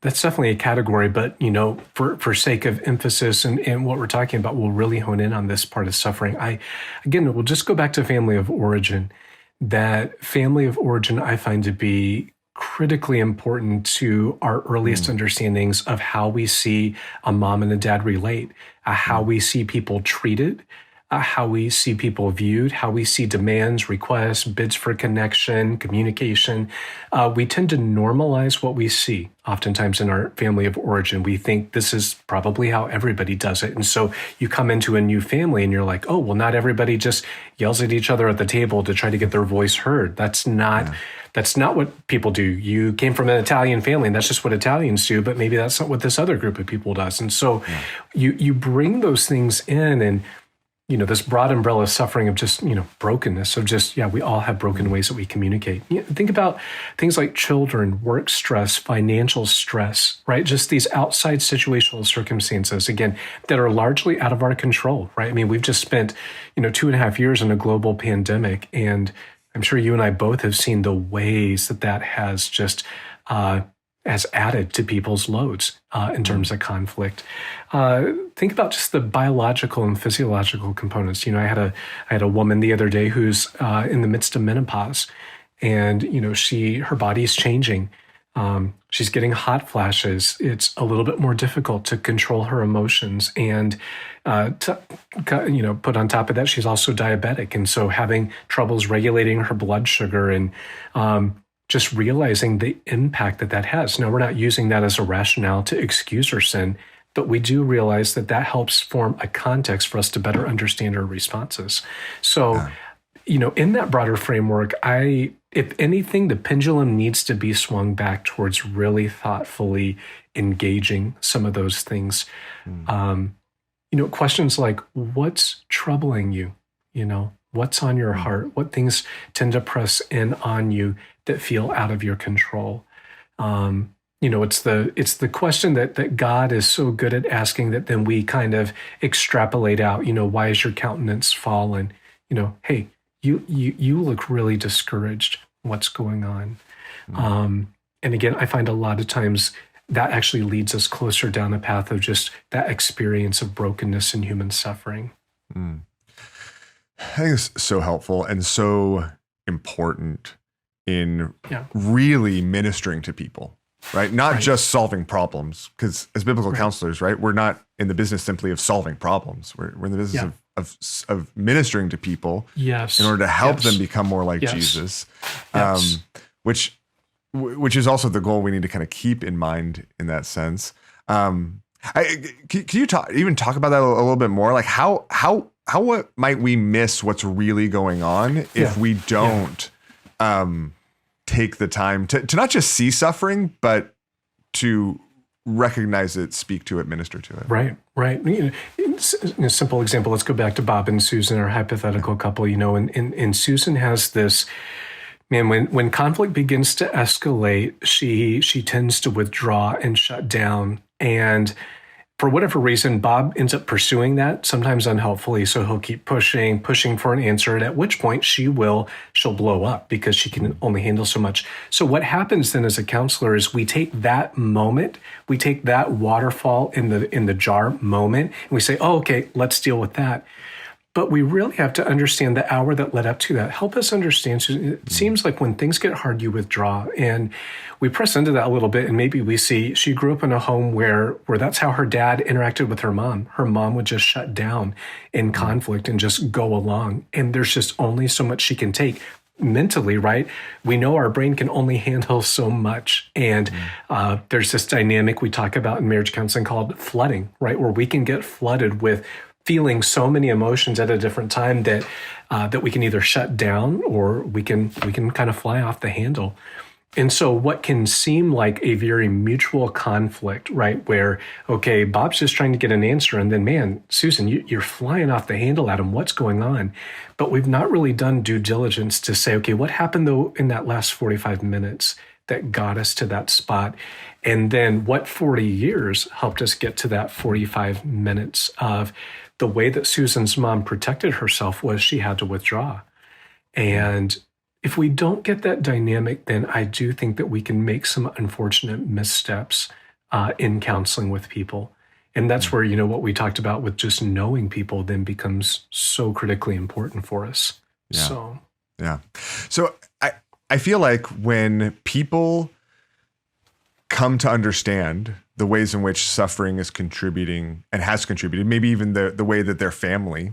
that's definitely a category, but, for sake of emphasis and what we're talking about, we'll really hone in on this part of suffering. We'll just go back to family of origin. That family of origin I find to be critically important to our earliest understandings of how we see a mom and a dad relate, how we see people treated, how we see people viewed, how we see demands, requests, bids for connection, communication. We tend to normalize what we see oftentimes in our family of origin. We think this is probably how everybody does it. And so you come into a new family and you're like, oh, well, not everybody just yells at each other at the table to try to get their voice heard. That's not what people do. You came from an Italian family, and that's just what Italians do, but maybe that's not what this other group of people does. And so you bring those things in, and this broad umbrella suffering of just, brokenness of just, we all have broken ways that we communicate. Think about things like children, work stress, financial stress, right? Just these outside situational circumstances, again, that are largely out of our control, right? I mean, we've just spent, 2.5 years in a global pandemic, and I'm sure you and I both have seen the ways that has just, has added to people's loads in terms of conflict. Think about just the biological and physiological components. I had a woman the other day who's in the midst of menopause, and her body's changing. She's getting hot flashes. It's a little bit more difficult to control her emotions, and put on top of that, she's also diabetic, and so having troubles regulating her blood sugar, and just realizing the impact that has. Now, we're not using that as a rationale to excuse her sin, but we do realize that helps form a context for us to better understand our responses. So, in that broader framework, if anything, the pendulum needs to be swung back towards really thoughtfully engaging some of those things. Questions like, what's troubling you? What's on your heart? What things tend to press in on you that feel out of your control? It's the question that God is so good at asking that then we kind of extrapolate out, why is your countenance fallen? Hey, you look really discouraged. What's going on? And again, I find a lot of times that actually leads us closer down the path of just that experience of brokenness and human suffering. I think it's so helpful and so important in really ministering to people, right? Not just solving problems, because as biblical counselors, right, we're not in the business simply of solving problems. We're in the business of ministering to people in order to help them become more like Jesus, which is also the goal we need to kind of keep in mind in that sense. Can you talk about that a little bit more? Like what might we miss what's really going on if we don't take the time to not just see suffering, but to recognize it, speak to it, minister to it. Right. A simple example, let's go back to Bob and Susan, our hypothetical couple, and Susan has this, man, when conflict begins to escalate, she tends to withdraw and shut down. And for whatever reason, Bob ends up pursuing that, sometimes unhelpfully. So he'll keep pushing for an answer, and at which point she'll blow up because she can only handle so much. So what happens then as a counselor is we take that moment, we take that waterfall in the jar moment, and we say, oh, okay, let's deal with that. But we really have to understand the hour that led up to that. Help us understand. So it seems like when things get hard, you withdraw. And we press into that a little bit, and maybe we see she grew up in a home where that's how her dad interacted with her mom. Her mom would just shut down in conflict and just go along. And there's just only so much she can take mentally, right? We know our brain can only handle so much. And there's this dynamic we talk about in marriage counseling called flooding, right? Where we can get flooded with feeling so many emotions at a different time that we can either shut down or we can kind of fly off the handle. And so what can seem like a very mutual conflict, right, where, okay, Bob's just trying to get an answer, and then, man, Susan, you're flying off the handle at him. What's going on? But we've not really done due diligence to say, okay, what happened, though, in that last 45 minutes that got us to that spot? And then what 40 years helped us get to that 45 minutes of the way that Susan's mom protected herself was she had to withdraw. And if we don't get that dynamic, then I do think that we can make some unfortunate missteps in counseling with people. And that's where, what we talked about with just knowing people then becomes so critically important for us. So I feel like when people come to understand the ways in which suffering is contributing and has contributed, maybe even the way that their family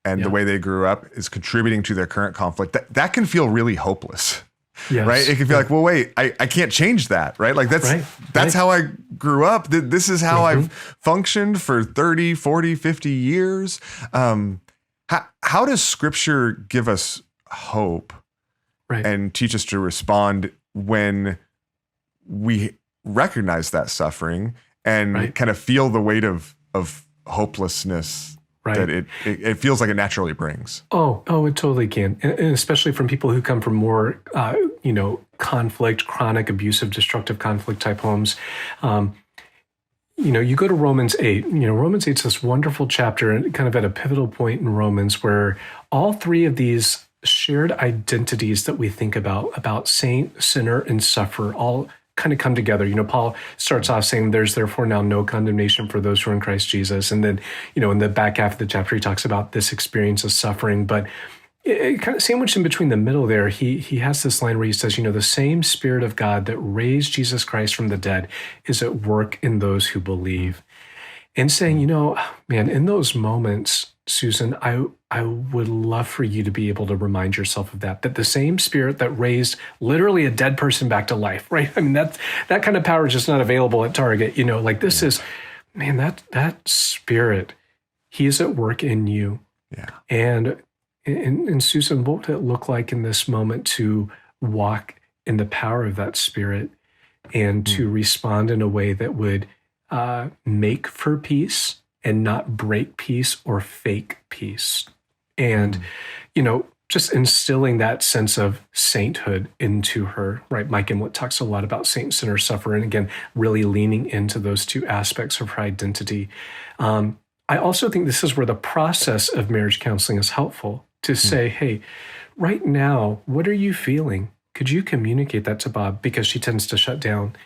and the way they grew up is contributing to their current conflict, that can feel really hopeless, right? It can feel like, well, wait, I can't change that, right? Like that's how I grew up. This is how I've functioned for 30, 40, 50 years. How does Scripture give us hope and teach us to respond when we recognize that suffering and kind of feel the weight of hopelessness that it feels like it naturally brings? Oh, it totally can. And especially from people who come from more, conflict, chronic, abusive, destructive conflict type homes. You go to Romans 8, Romans 8 is this wonderful chapter and kind of at a pivotal point in Romans where all three of these shared identities that we think about saint, sinner, and sufferer, all kind of come together. Paul starts off saying there's therefore now no condemnation for those who are in Christ Jesus. And then, in the back half of the chapter, he talks about this experience of suffering, but it kind of sandwiched in between the middle there, he has this line where he says, the same Spirit of God that raised Jesus Christ from the dead is at work in those who believe. And saying, man, in those moments, Susan, I would love for you to be able to remind yourself of that the same Spirit that raised literally a dead person back to life, right? I mean, that kind of power is just not available at Target, this is, man, that Spirit, he is at work in you. Yeah. And Susan, what would it look like in this moment to walk in the power of that Spirit and to respond in a way that would make for peace and not break peace or fake peace? And, just instilling that sense of sainthood into her, right? Mike Imlet talks a lot about saint, sinner, sufferer, and again, really leaning into those two aspects of her identity. I also think this is where the process of marriage counseling is helpful to say, hey, right now, what are you feeling? Could you communicate that to Bob? Because she tends to shut down.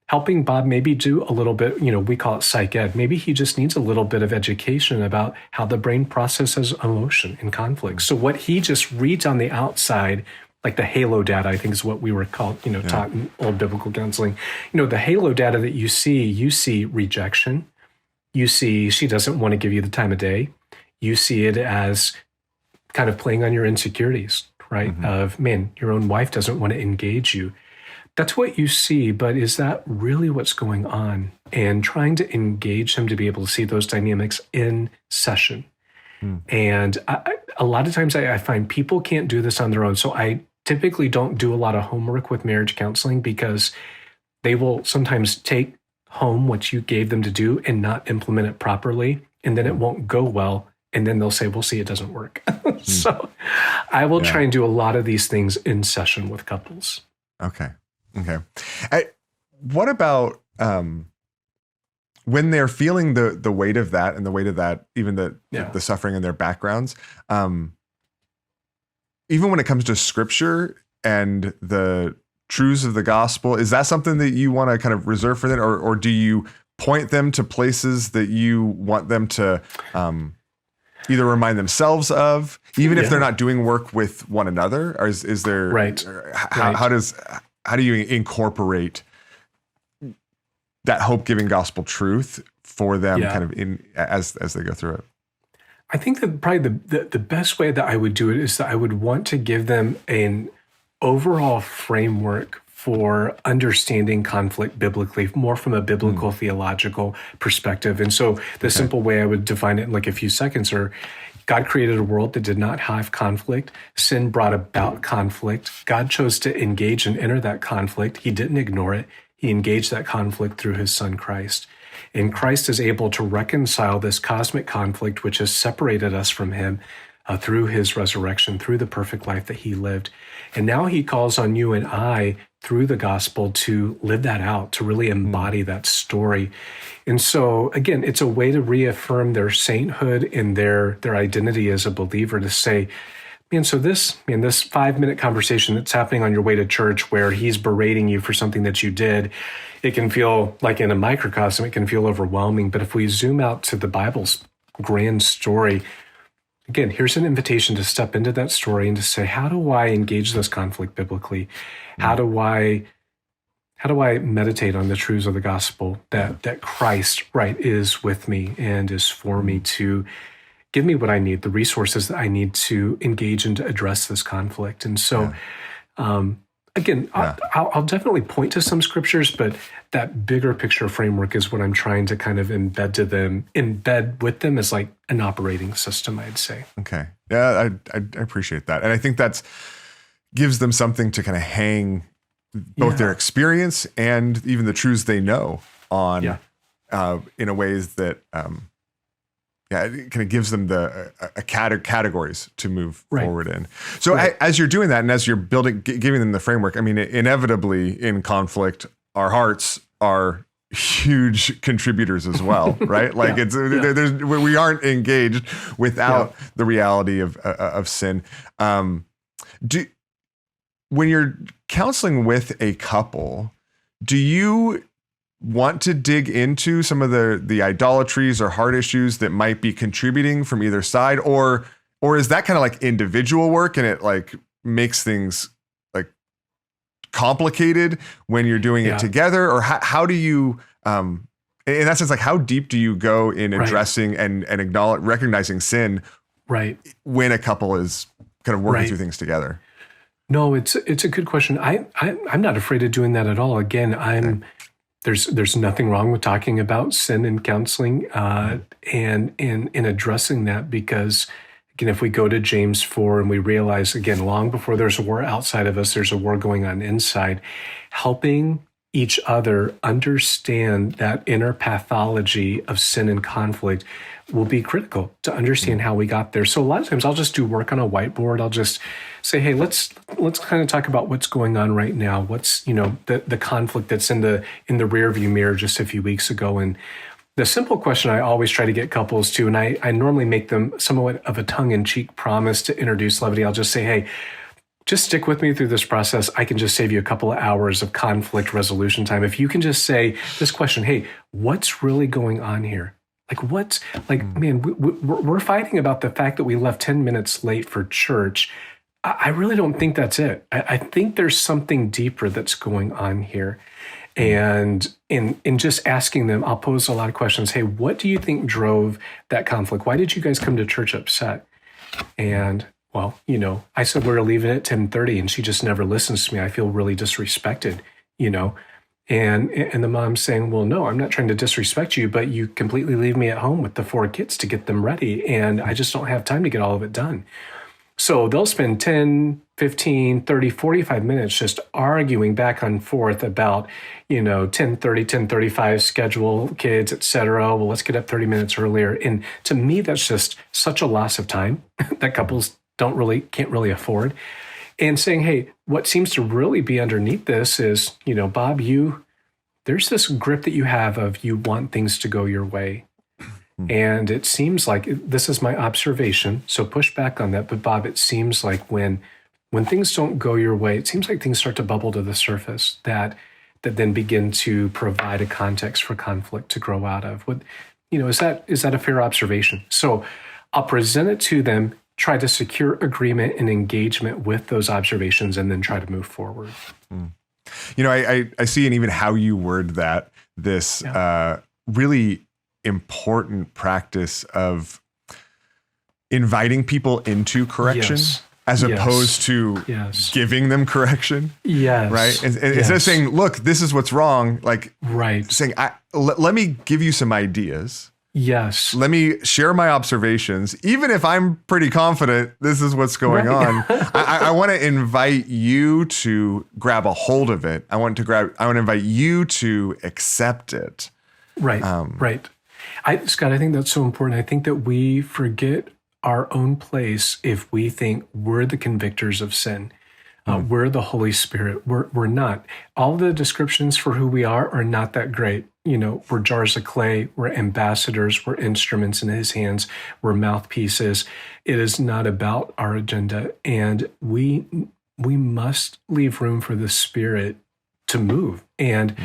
Helping Bob maybe do a little bit, we call it psych ed. Maybe he just needs a little bit of education about how the brain processes emotion and conflict. So what he just reads on the outside, like the halo data, I think is what we were taught in old biblical counseling. The halo data that you see rejection. You see she doesn't want to give you the time of day. You see it as kind of playing on your insecurities, right? Of, man, your own wife doesn't want to engage you. That's what you see, but is that really what's going on? And trying to engage them to be able to see those dynamics in session. And a lot of times I find people can't do this on their own. So I typically don't do a lot of homework with marriage counseling because they will sometimes take home what you gave them to do and not implement it properly. And then it won't go well. And then they'll say, we'll see, it doesn't work. So I will try and do a lot of these things in session with couples. Okay. What about when they're feeling the weight of that and the weight of that, even the suffering in their backgrounds, even when it comes to scripture and the truths of the gospel, is that something that you want to kind of reserve for them, or do you point them to places that you want them to either remind themselves of, even if they're not doing work with one another? Or is there how do you incorporate that hope-giving gospel truth for them kind of in as they go through it? I think that probably the best way that I would do it is that I would want to give them an overall framework for understanding conflict biblically, more from a biblical theological perspective. And so the simple way I would define it in like a few seconds are, God created a world that did not have conflict. Sin brought about conflict. God chose to engage and enter that conflict. He didn't ignore it. He engaged that conflict through his son, Christ. And Christ is able to reconcile this cosmic conflict, which has separated us from him through his resurrection, through the perfect life that he lived. And now he calls on you and I through the gospel to live that out, to really embody that story. And so, again, it's a way to reaffirm their sainthood and their identity as a believer, to say, man, so this 5-minute conversation that's happening on your way to church where he's berating you for something that you did, it can feel like in a microcosm, it can feel overwhelming. But if we zoom out to the Bible's grand story, again, here's an invitation to step into that story and to say, how do I engage this conflict biblically? How do I meditate on the truths of the gospel that Christ, right, is with me and is for me to give me what I need, the resources that I need to engage and to address this conflict. And so, again, I'll definitely point to some scriptures, but that bigger picture framework is what I'm trying to kind of embed with them as like an operating system, I'd say. Okay. Yeah, I appreciate that. And I think that's gives them something to kind of hang both their experience and even the truths they know on in a ways that, it kind of gives them the categories to move forward in. So as you're doing that and as you're giving them the framework, I mean, inevitably in conflict, our hearts are huge contributors as well, right? Like we aren't engaged without the reality of sin. When you're counseling with a couple, do you want to dig into some of the idolatries or heart issues that might be contributing from either side, or is that kind of like individual work and it like makes things like complicated when you're doing it together? Or how do you in that sense, like how deep do you go in addressing and recognizing sin when a couple is kind of working through things together? No, it's a good question. I'm not afraid of doing that at all. Again, there's nothing wrong with talking about sin in counseling and in addressing that, because again, if we go to James 4 and we realize, again, long before there's a war outside of us, there's a war going on inside, helping each other understand that inner pathology of sin and conflict will be critical to understand how we got there. So a lot of times I'll just do work on a whiteboard. I'll just say, hey, let's kind of talk about what's going on right now. What's, the conflict that's in the rearview mirror just a few weeks ago. And the simple question I always try to get couples to, and I normally make them somewhat of a tongue-in-cheek promise to introduce levity. I'll just say, hey, just stick with me through this process. I can just save you a couple of hours of conflict resolution time. If you can just say this question, hey, what's really going on here? Man, we're fighting about the fact that we left 10 minutes late for church. I really don't think that's it. I think there's something deeper that's going on here. And in just asking them, I'll pose a lot of questions. Hey, what do you think drove that conflict? Why did you guys come to church upset? And well, I said we're leaving at 10:30, and she just never listens to me. I feel really disrespected, And the mom's saying, well, no, I'm not trying to disrespect you, but you completely leave me at home with the 4 kids to get them ready, and I just don't have time to get all of it done. So they'll spend 10, 15, 30, 45 minutes just arguing back and forth about, 10:30, 10:35 schedule, kids, et cetera. Well, let's get up 30 minutes earlier. And to me, that's just such a loss of time that couples can't really afford. And saying, hey, what seems to really be underneath this is, Bob, there's this grip that you have of you want things to go your way. And it seems like, this is my observation, so push back on that. But Bob, it seems like when things don't go your way, it seems like things start to bubble to the surface that then begin to provide a context for conflict to grow out of. Is that a fair observation? So I'll present it to them, try to secure agreement and engagement with those observations, and then try to move forward. I see, and even how you word that, this really important practice of inviting people into correction as opposed to giving them correction. Yes. Right. And instead of saying, look, this is what's wrong, saying, let me give you some ideas. Yes. Let me share my observations. Even if I'm pretty confident this is what's going on, I want to invite you to grab a hold of it. I want to invite you to accept it. Right. Right. Scott, I think that's so important. I think that we forget our own place if we think we're the convictors of sin. We're the Holy Spirit. We're not. All the descriptions for who we are not that great. We're jars of clay. We're ambassadors. We're instruments in His hands. We're mouthpieces. It is not about our agenda. And we must leave room for the Spirit to move. And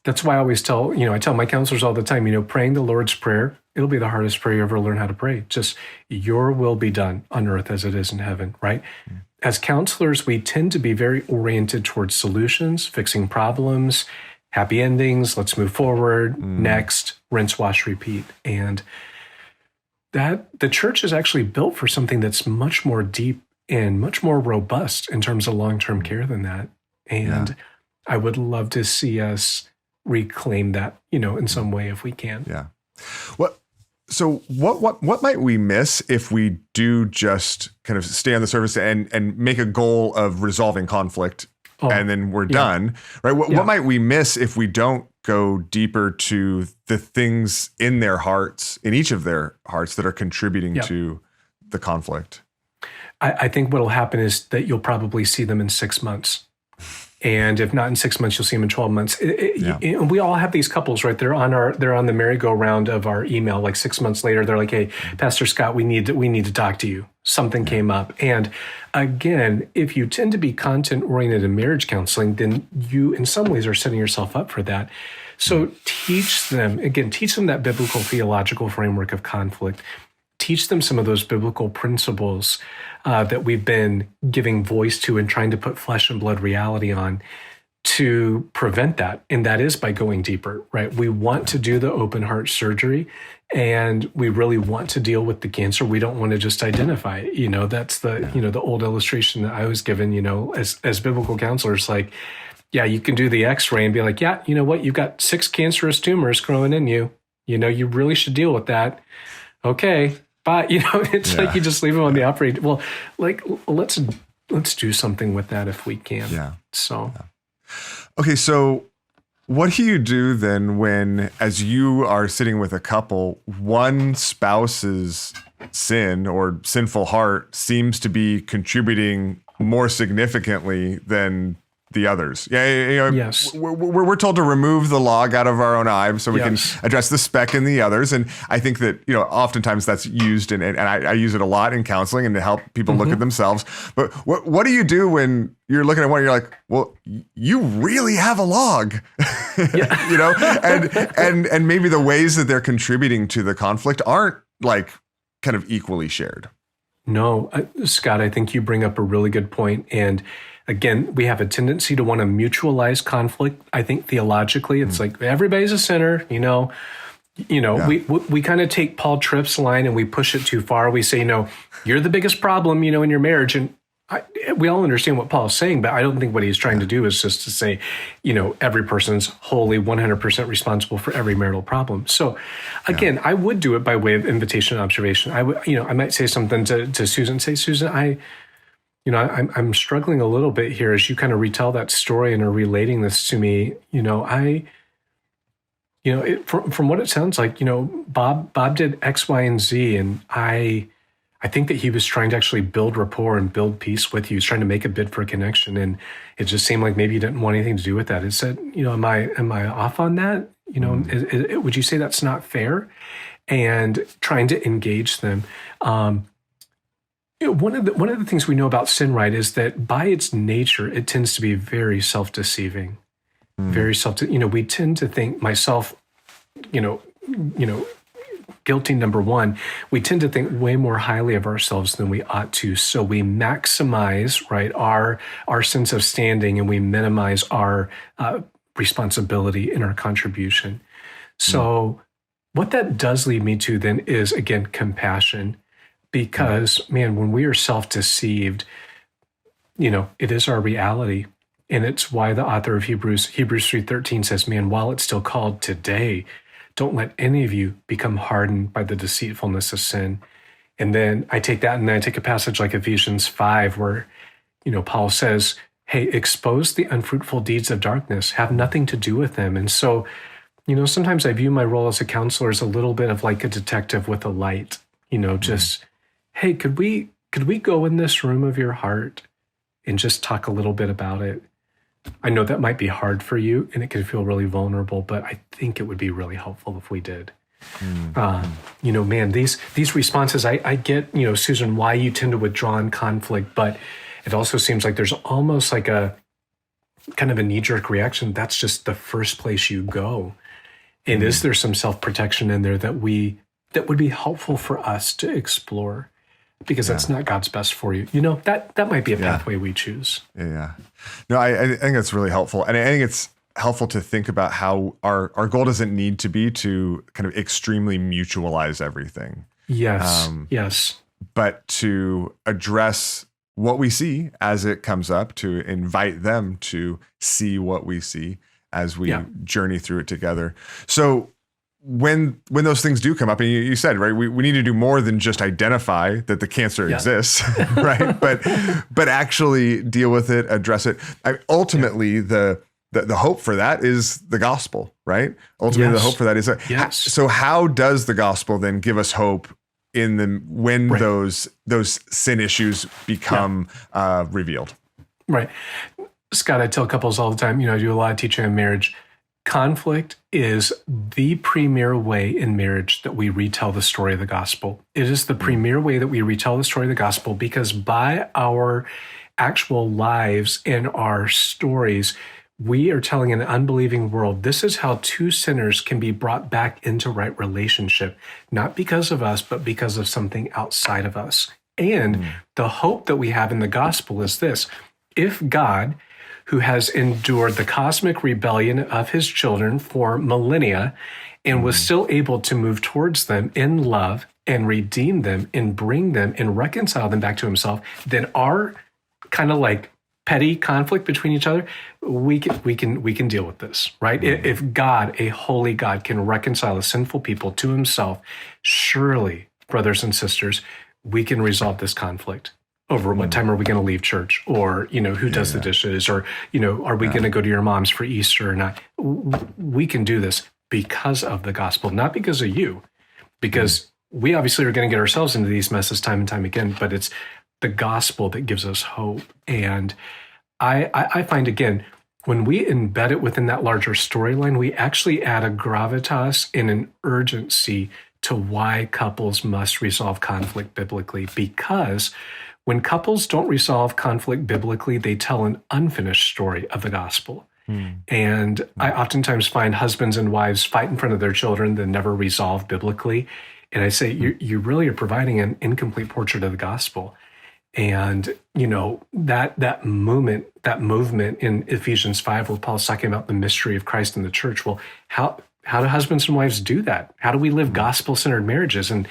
that's why I always tell my counselors all the time, praying the Lord's Prayer, it'll be the hardest prayer you ever learn how to pray. Just your will be done on earth as it is in heaven, right? As counselors, we tend to be very oriented towards solutions, fixing problems, happy endings, let's move forward, next, rinse, wash, repeat. And that the church is actually built for something that's much more deep and much more robust in terms of long-term care than that. And I would love to see us reclaim that, in some way if we can. Yeah. So what might we miss if we do just kind of stay on the surface and make a goal of resolving conflict and then we're done, right? What might we miss if we don't go deeper to the things in their hearts, in each of their hearts, that are contributing to the conflict? I think what'll happen is that you'll probably see them in 6 months. And if not in 6 months, you'll see them in 12 months. And we all have these couples, right? They're on the merry-go-round of our email. Like 6 months later, they're like, "Hey, Pastor Scott, we need to talk to you. Something came up." And again, if you tend to be content-oriented in marriage counseling, then you, in some ways, are setting yourself up for that. So teach them that biblical theological framework of conflict. Teach them some of those biblical principles that we've been giving voice to and trying to put flesh and blood reality on to prevent that. And that is by going deeper, right? We want to do the open heart surgery and we really want to deal with the cancer. We don't want to just identify it. That's the old illustration that I was given, as biblical counselors, like, you can do the x-ray and be like, you know what? You've got 6 cancerous tumors growing in you. You really should deal with that. Okay. But, it's like you just leave them on the operating. Well, let's do something with that if we can. Yeah. So. Okay. So What do you do then when, as you are sitting with a couple, one spouse's sin or sinful heart seems to be contributing more significantly than the others? Yes. We're told to remove the log out of our own eye so we Yes. can address the speck in the others. And I think that, oftentimes that's used, and I use it a lot in counseling and to help people look at themselves. But what do you do when you're looking at one and you're like, well, you really have a log, and maybe the ways that they're contributing to the conflict aren't like kind of equally shared. No, Scott, I think you bring up a really good point. And again, we have a tendency to want to mutualize conflict. I think theologically, it's like everybody's a sinner, we kind of take Paul Tripp's line and we push it too far. We say, you're the biggest problem, in your marriage. And we all understand what Paul is saying, but I don't think what he's trying to do is just to say, every person's wholly 100% responsible for every marital problem. So again, I would do it by way of invitation and observation. I would, I might say something to Susan, say, Susan, I'm struggling a little bit here as you kind of retell that story and are relating this to me. From what it sounds like, Bob did X, Y, and Z, and I think that he was trying to actually build rapport and build peace with you. He was trying to make a bid for a connection, and it just seemed like maybe he didn't want anything to do with that. It said, am I off on that? Would you say that's not fair? And trying to engage them. One of the things we know about sin, right, is that by its nature, it tends to be very self-deceiving, very we tend to think, myself, guilty number one, we tend to think way more highly of ourselves than we ought to. So we maximize, right, our sense of standing, and we minimize our responsibility and our contribution. So what that does lead me to then is, again, compassion. Because, man, when we are self-deceived, it is our reality. And it's why the author of Hebrews 3:13 says, man, while it's still called today, don't let any of you become hardened by the deceitfulness of sin. And then I take that and then I take a passage like Ephesians 5 where, Paul says, hey, expose the unfruitful deeds of darkness, have nothing to do with them. And so, sometimes I view my role as a counselor as a little bit of like a detective with a light, just, hey, could we go in this room of your heart and just talk a little bit about it? I know that might be hard for you and it can feel really vulnerable, but I think it would be really helpful if we did. Man, these responses, I get, Susan, why you tend to withdraw in conflict, but it also seems like there's almost like a kind of a knee-jerk reaction. That's just the first place you go. And is there some self-protection in there that would be helpful for us to explore? Because that's not God's best for you. That might be a pathway we choose. Yeah. No, I think that's really helpful. And I think it's helpful to think about how our goal doesn't need to be to kind of extremely mutualize everything. Yes. Yes. But to address what we see as it comes up, to invite them to see what we see as we journey through it together. So when those things do come up, and you said, right, we need to do more than just identify that the cancer exists, right? But actually deal with it, address it. Ultimately, the hope for that is the gospel, right? Ultimately, the hope for that is so how does the gospel then give us hope when those sin issues become revealed? Right. Scott, I tell couples all the time, I do a lot of teaching on marriage. Conflict is the premier way in marriage that we retell the story of the gospel. It is the premier way that we retell the story of the gospel because by our actual lives and our stories, we are telling an unbelieving world, this is how two sinners can be brought back into right relationship, not because of us, but because of something outside of us. And the hope that we have in the gospel is this: if God, who has endured the cosmic rebellion of his children for millennia and was still able to move towards them in love and redeem them and bring them and reconcile them back to himself, then our kind of like petty conflict between each other, we can deal with this, right? If God, a holy God, can reconcile a sinful people to himself, surely, brothers and sisters, we can resolve this conflict. over what time are we going to leave church, or, who does the dishes, or, are we going to go to your mom's for Easter or not? We can do this because of the gospel, not because of you, because we obviously are going to get ourselves into these messes time and time again, but it's the gospel that gives us hope. And I find, again, when we embed it within that larger storyline, we actually add a gravitas and an urgency to why couples must resolve conflict biblically. Because when couples don't resolve conflict biblically, they tell an unfinished story of the gospel. And I oftentimes find husbands and wives fight in front of their children that never resolve biblically. And I say, you really are providing an incomplete portrait of the gospel. And, that movement in Ephesians 5, where Paul's talking about the mystery of Christ in the church. Well, how do husbands and wives do that? How do we live gospel-centered marriages? And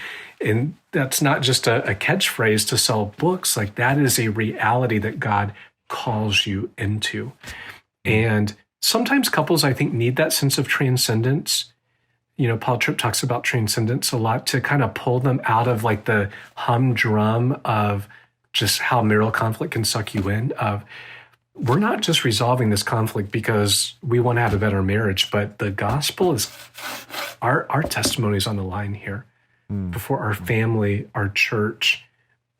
that's not just a catchphrase to sell books. Like, that is a reality that God calls you into. And sometimes couples, I think, need that sense of transcendence. Paul Tripp talks about transcendence a lot to kind of pull them out of like the humdrum of just how marital conflict can suck you in. We're not just resolving this conflict because we want to have a better marriage, but the gospel is our testimonies on the line here before our family, our church,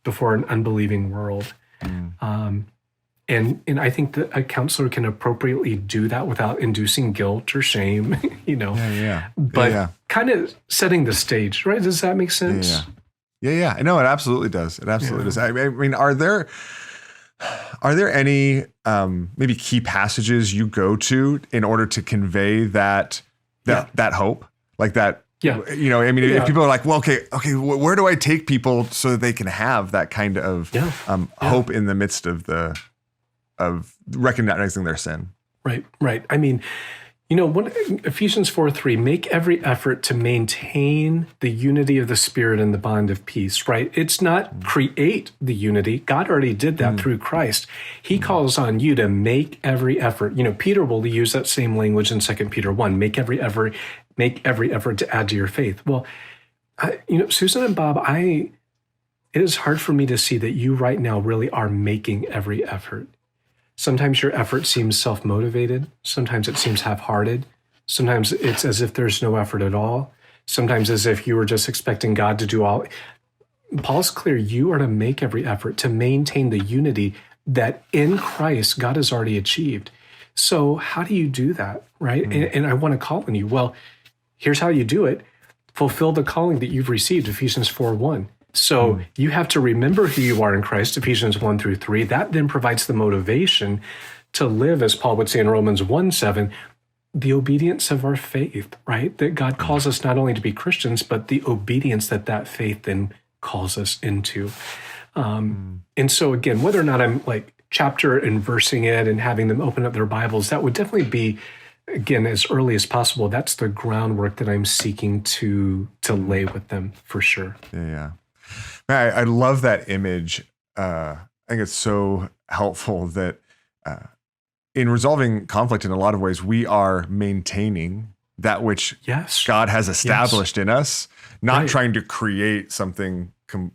before an unbelieving world. And I think that a counselor can appropriately do that without inducing guilt or shame, but kind of setting the stage, right? Does that make sense? Yeah. No, it absolutely does. It absolutely does. I mean, are there any maybe key passages you go to in order to convey that hope, like that? Yeah. If people are like, well, okay, where do I take people so that they can have that kind of hope in the midst of of recognizing their sin? Right. I mean, Ephesians 4:3, make every effort to maintain the unity of the Spirit and the bond of peace, right? It's not create the unity. God already did that through Christ. He calls on you to make every effort. Peter will use that same language in 2 Peter 1, make every effort to add to your faith. Well, Susan and Bob, it is hard for me to see that you right now really are making every effort. Sometimes your effort seems self-motivated. Sometimes it seems half-hearted. Sometimes it's as if there's no effort at all. Sometimes as if you were just expecting God to do all. Paul's clear, you are to make every effort to maintain the unity that in Christ God has already achieved. So how do you do that, right? And I want to call on you. Well, here's how you do it. Fulfill the calling that you've received, Ephesians 4:1. So you have to remember who you are in Christ, Ephesians 1-3. That then provides the motivation to live, as Paul would say in Romans 1:7, the obedience of our faith, right? That God calls us not only to be Christians, but the obedience that faith then calls us into. And so again, whether or not I'm like chapter and versing it and having them open up their Bibles, that would definitely be, again, as early as possible. That's the groundwork that I'm seeking to lay with them for sure. Yeah. I love that image. I think it's so helpful that in resolving conflict in a lot of ways, we are maintaining that which God has established in us, not trying to create something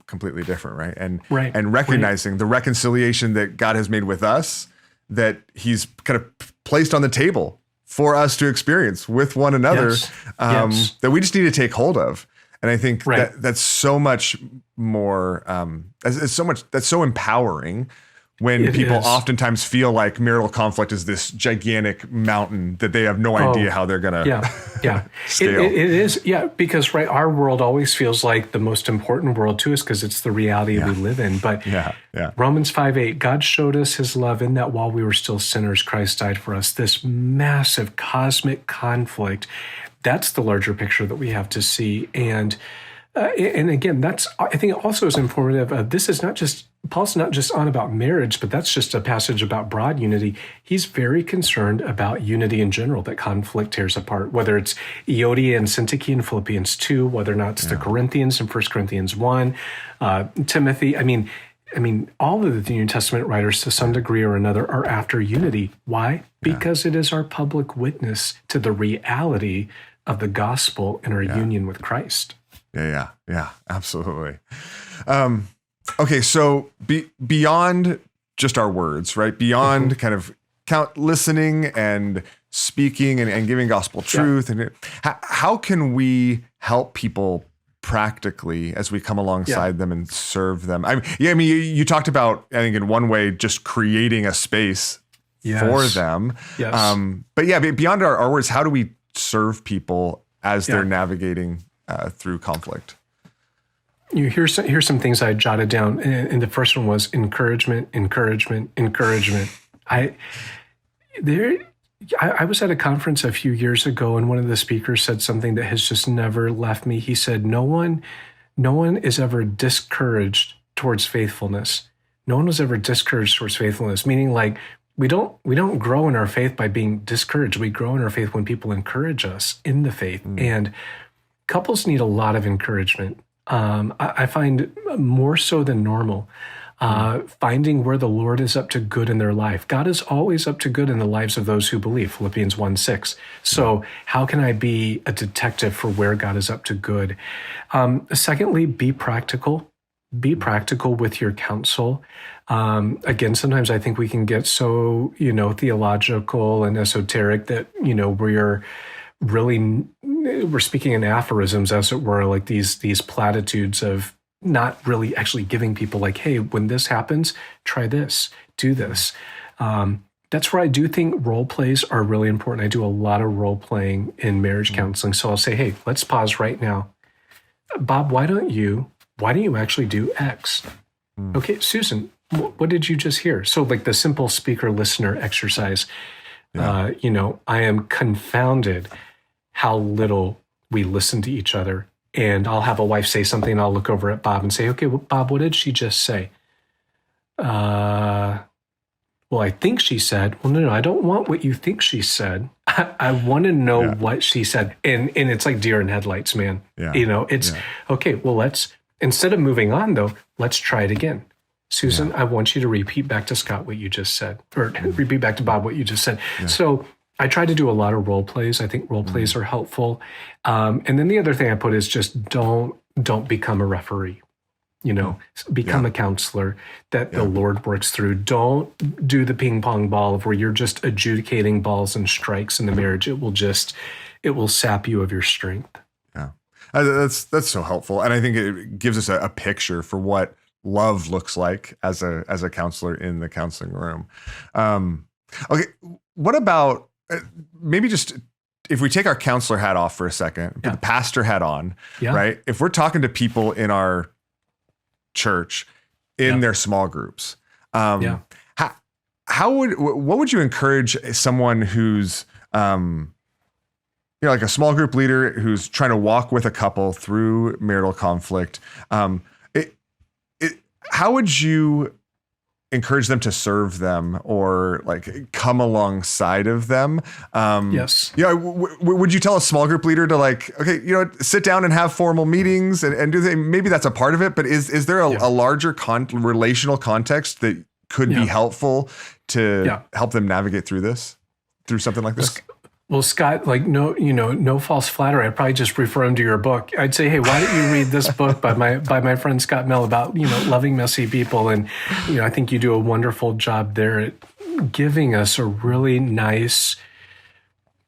completely different, right? And recognizing the reconciliation that God has made with us, that he's kind of placed on the table for us to experience with one another, that we just need to take hold of. And I think that's so much more, that's so empowering when people oftentimes feel like marital conflict is this gigantic mountain that they have no idea how they're going to scale. It is, because our world always feels like the most important world to us because it's the reality we live in. But Romans 5:8, God showed us his love in that while we were still sinners, Christ died for us. This massive cosmic conflict. That's the larger picture that we have to see. And again, I think it also is informative. This is not just, Paul's not just on about marriage, but that's just a passage about broad unity. He's very concerned about unity in general, that conflict tears apart, whether it's Euodia and Syntyche in Philippians 2, whether or not it's the Corinthians in 1 Corinthians 1, Timothy. I mean, all of the New Testament writers to some degree or another are after unity. Why? Because it is our public witness to the reality of the gospel and our union with Christ. Yeah, absolutely. Okay, so beyond just our words, right? Beyond kind of listening and speaking and giving gospel truth, and how can we help people practically as we come alongside them and serve them? I mean, you talked about, I think, in one way, just creating a space for them. Yes. But yeah, beyond our words, how do we serve people as they're navigating through conflict? Here's some things I jotted down, and the first one was encouragement. I was at a conference a few years ago, and one of the speakers said something that has just never left me. He said, "No one is ever discouraged towards faithfulness. No one was ever discouraged towards faithfulness." Meaning, like, we don't grow in our faith by being discouraged. We grow in our faith when people encourage us in the faith, and couples need a lot of encouragement. I find more so than normal, finding where the Lord is up to good in their life. God is always up to good in the lives of those who believe, Philippians 1:6. So how can I be a detective for where God is up to good? Secondly, be practical. Be practical with your counsel. Again, sometimes I think we can get so, theological and esoteric that, we're speaking in aphorisms, as it were, like these platitudes of not really actually giving people like, hey, when this happens, try this, do this. That's where I do think role plays are really important. I do a lot of role playing in marriage counseling. So I'll say, hey, let's pause right now. Bob, why don't you actually do X? Okay, Susan, what did you just hear? So like the simple speaker listener exercise, I am confounded how little we listen to each other. And I'll have a wife say something, I'll look over at Bob and say, okay, well, Bob, what did she just say? Well, I think she said, well, no, I don't want what you think she said. I want to know what she said. And it's like deer in headlights, man. Yeah. Okay, well, instead of moving on though, let's try it again. Susan, I want you to repeat back to Scott what you just said, or repeat back to Bob what you just said. Yeah. So I try to do a lot of role plays. I think role plays are helpful. And then the other thing I put is just don't become a referee. Become a counselor that the Lord works through. Don't do the ping pong ball of where you're just adjudicating balls and strikes in the marriage. It will sap you of your strength. Yeah, that's so helpful, and I think it gives us a picture for what love looks like as a counselor in the counseling room. Okay, what about maybe just if we take our counselor hat off for a second, put the pastor hat on, right? If we're talking to people in our church in their small groups, what would you encourage someone who's like a small group leader who's trying to walk with a couple through marital conflict? How would you encourage them to serve them or like come alongside of them? Yes. Would you tell a small group leader to like, okay, sit down and have formal meetings and do maybe that's a part of it, but is there a larger relational context that could be helpful to help them navigate through something like this? Well, Scott, like no false flattery. I'd probably just refer him to your book. I'd say, hey, why don't you read this book by my friend Scott Mehl about loving messy people, and I think you do a wonderful job there at giving us a really nice,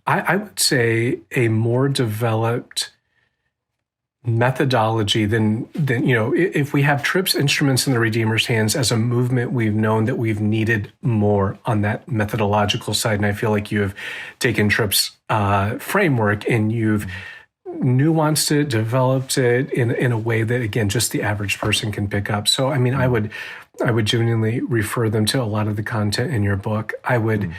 I would say, a more developed methodology than if we have Tripp's Instruments in the Redeemer's Hands as a movement, we've known that we've needed more on that methodological side. And I feel like you have taken Tripp's framework and you've nuanced it, developed it in a way that, again, just the average person can pick up. So, I mean, I would genuinely refer them to a lot of the content in your book. I would.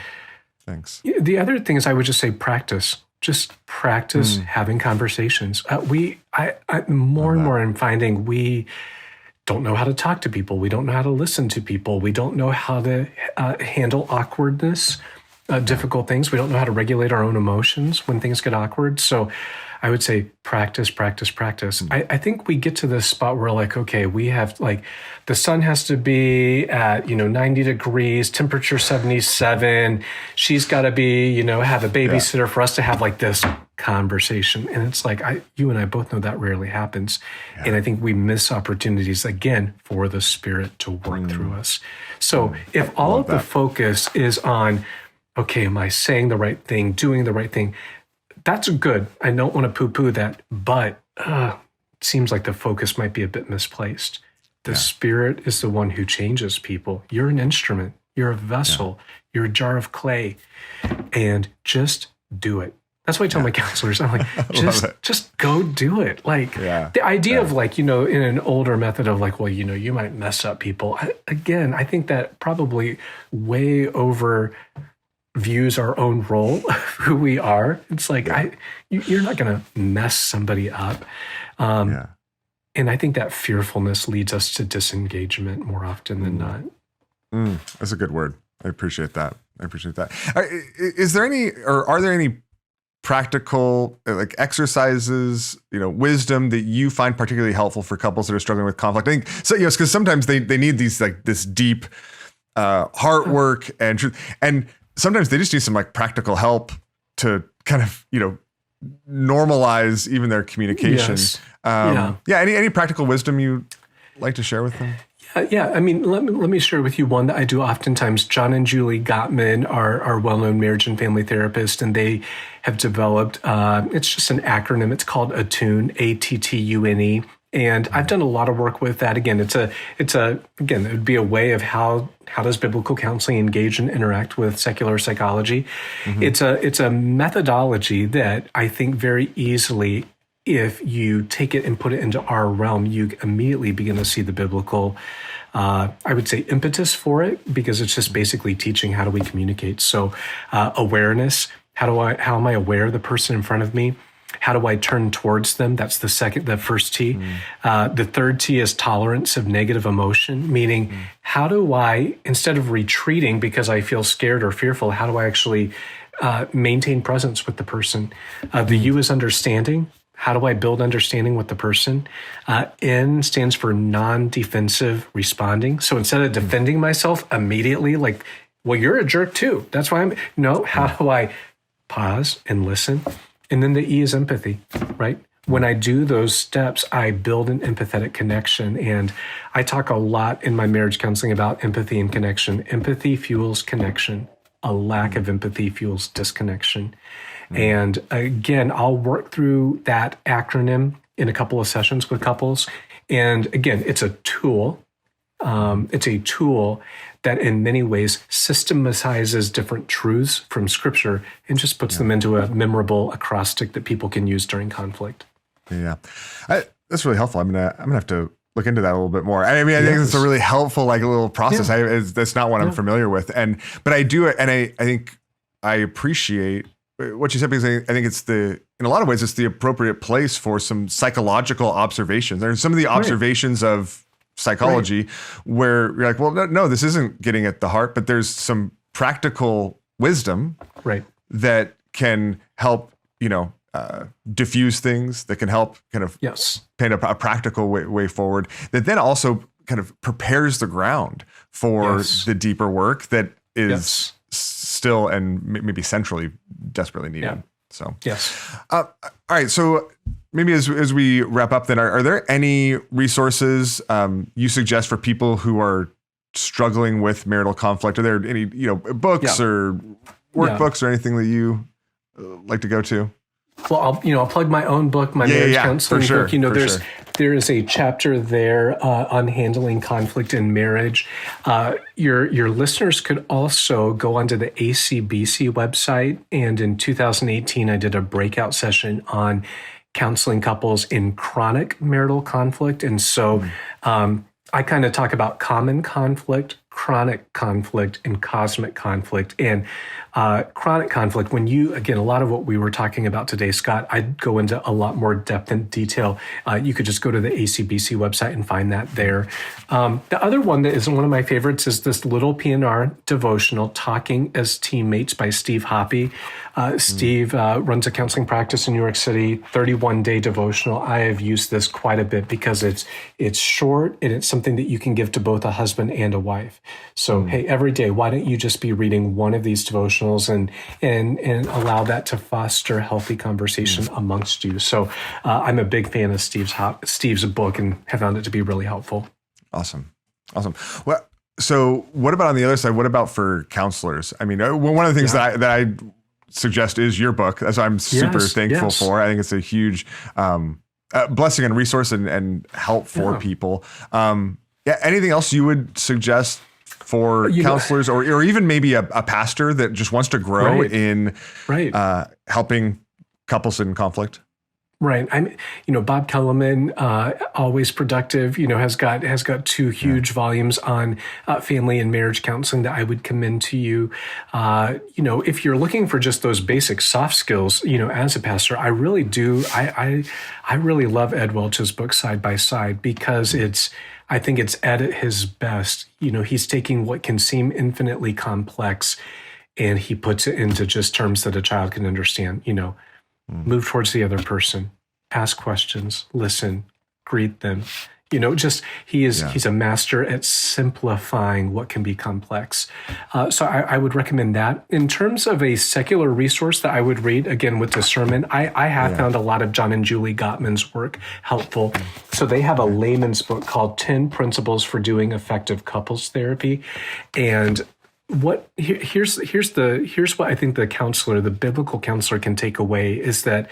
Thanks. The other thing is I would just say practice. Just practice having conversations. More and more I'm finding we don't know how to talk to people. We don't know how to listen to people. We don't know how to handle awkwardness, difficult things. We don't know how to regulate our own emotions when things get awkward. So I would say practice, practice, practice. I think we get to this spot where like, okay, we have like the sun has to be at, 90 degrees, temperature 77. She's got to be, have a babysitter for us to have like this conversation. And it's like, you and I both know that rarely happens. Yeah. And I think we miss opportunities again for the Spirit to work through us. So if all of the focus is on, okay, am I saying the right thing, doing the right thing? That's good. I don't want to poo-poo that, but it seems like the focus might be a bit misplaced. The Spirit is the one who changes people. You're an instrument. You're a vessel. You're a jar of clay. And just do it. That's why I tell my counselors, I'm like, just go do it. Like the idea of like, in an older method of like, well, you might mess up people. I think that probably way over views our own role, who we are. It's like, you're not going to mess somebody up. And I think that fearfulness leads us to disengagement more often than not. That's a good word. I appreciate that. Is there any, or are there any practical like exercises, wisdom that you find particularly helpful for couples that are struggling with conflict? I think so, because sometimes they need these like this deep heart work and truth, and sometimes they just need some like practical help to kind of normalize even their communication. Any practical wisdom you like to share with them? I mean, let me share with you one that I do oftentimes. John and Julie Gottman are well-known marriage and family therapists, and they have developed, it's just an acronym. It's called ATTUNE, ATTUNE. And I've done a lot of work with that. Again, again, it would be a way of how does biblical counseling engage and interact with secular psychology. It's a methodology that I think very easily, if you take it and put it into our realm, you immediately begin to see the biblical, I would say, impetus for it, because it's just basically teaching how do we communicate. So awareness, how am I aware of the person in front of me? How do I turn towards them? That's the first T. The third T is tolerance of negative emotion, meaning how do I, instead of retreating because I feel scared or fearful, how do I actually maintain presence with the person? The U is understanding. How do I build understanding with the person? N stands for non-defensive responding. So instead of defending myself immediately, like, well, you're a jerk too. That's why how do I pause and listen? And then the E is empathy, right? When I do those steps, I build an empathetic connection. And I talk a lot in my marriage counseling about empathy and connection. Empathy fuels connection. A lack of empathy fuels disconnection. And again, I'll work through that acronym in a couple of sessions with couples. And again, it's a tool. It's a tool that in many ways systematizes different truths from Scripture and just puts them into a memorable acrostic that people can use during conflict. Yeah, that's really helpful. I'm gonna have to look into that a little bit more. I mean, I think it's a really helpful like a little process. That's not what I'm familiar with, but I do it, and I think I appreciate what you said, because I think it's in a lot of ways, it's the appropriate place for some psychological observations. There's some of the observations of psychology where you're like, well, no, this isn't getting at the heart, but there's some practical wisdom that can help, diffuse things, that can help kind of paint a practical way forward, that then also kind of prepares the ground for the deeper work that is still and maybe centrally desperately needed. So, all right. So maybe as we wrap up then, are there any resources you suggest for people who are struggling with marital conflict? Are there any, books or workbooks or anything that you like to go to? Well, I'll plug my own book, my marriage counseling book. There is a chapter there on handling conflict in marriage. Your listeners could also go onto the ACBC website. And in 2018, I did a breakout session on counseling couples in chronic marital conflict. And so I kind of talk about common conflict, chronic conflict, and cosmic conflict. And Chronic conflict, again, a lot of what we were talking about today, Scott, I'd go into a lot more depth and detail. You could just go to the ACBC website and find that there. The other one that is one of my favorites is this little PNR devotional, Talking as Teammates by Steve Hoppe. Steve runs a counseling practice in New York City, 31-day devotional. I have used this quite a bit because it's short and it's something that you can give to both a husband and a wife. So, hey, every day, why don't you just be reading one of these devotionals and allow that to foster healthy conversation amongst you? So I'm a big fan of Steve's book and have found it to be really helpful. Awesome. Well, so what about on the other side? What about for counselors? I mean, one of the things that I suggest is your book. That's what I'm super thankful for. I think it's a huge blessing and resource and help for people. Anything else you would suggest for counselors or even maybe a pastor that just wants to grow in helping couples in conflict? Right. Bob Kellemen, always productive, has got 2 huge volumes on family and marriage counseling that I would commend to you. If you're looking for just those basic soft skills, as a pastor, I really do. I really love Ed Welch's book Side by Side because I think it's Ed at his best. He's taking what can seem infinitely complex and he puts it into just terms that a child can understand, Move towards the other person, ask questions, listen, greet them. He's a master at simplifying what can be complex. So I would recommend that. In terms of a secular resource that I would read, again, with discernment, I have found a lot of John and Julie Gottman's work helpful. So they have a layman's book called 10 Principles for Doing Effective Couples Therapy. And here's what I think the biblical counselor can take away is that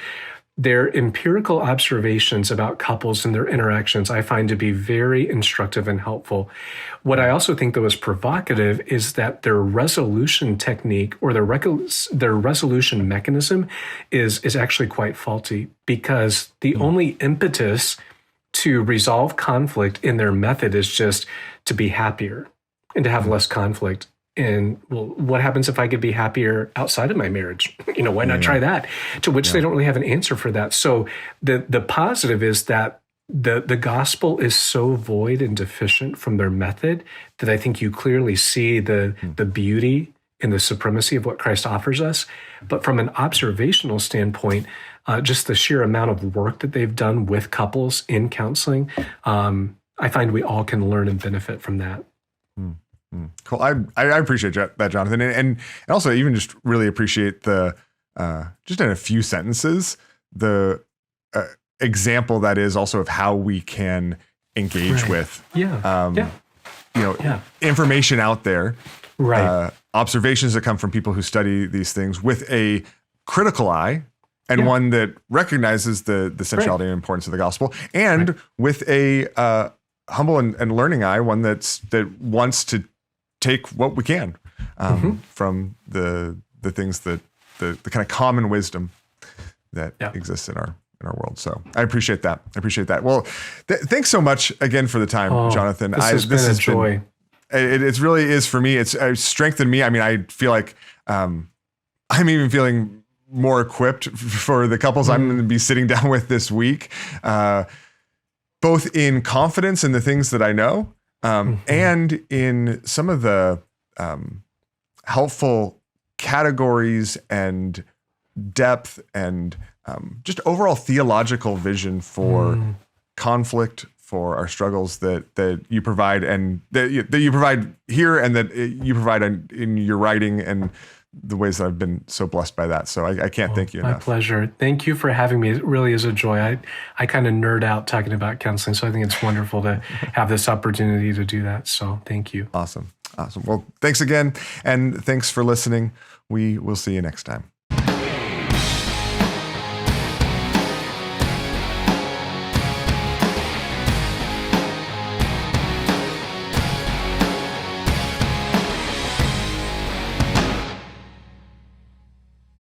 their empirical observations about couples and their interactions I find to be very instructive and helpful. What I also think though is provocative is that their resolution technique or their resolution mechanism is actually quite faulty because the only impetus to resolve conflict in their method is just to be happier and to have less conflict. And well, what happens if I could be happier outside of my marriage? Why not try that? To which they don't really have an answer for that. So the positive is that the gospel is so void and deficient from their method that I think you clearly see the beauty and the supremacy of what Christ offers us. But from an observational standpoint, just the sheer amount of work that they've done with couples in counseling, I find we all can learn and benefit from that. Cool. I appreciate that, Jonathan. And also even just really appreciate the, just in a few sentences, the example that is also of how we can engage with, information out there, observations that come from people who study these things with a critical eye and one that recognizes the centrality and importance of the gospel and with a humble and learning eye, one that wants to take what we can from the things that the kind of common wisdom that exists in our world. So I appreciate that. Well, thanks so much again for the time, Jonathan. This has been a joy. It really is for me. It's strengthened me. I mean, I feel like I'm even feeling more equipped for the couples I'm going to be sitting down with this week, both in confidence in the things that I know, and in some of the helpful categories and depth and just overall theological vision for conflict, for our struggles that you provide and that you provide here and that you provide in your writing and the ways that I've been so blessed by that. So I can't thank you enough. My pleasure. Thank you for having me. It really is a joy. I kind of nerd out talking about counseling, so I think it's wonderful to have this opportunity to do that. So thank you. Awesome. Well, thanks again. And thanks for listening. We will see you next time.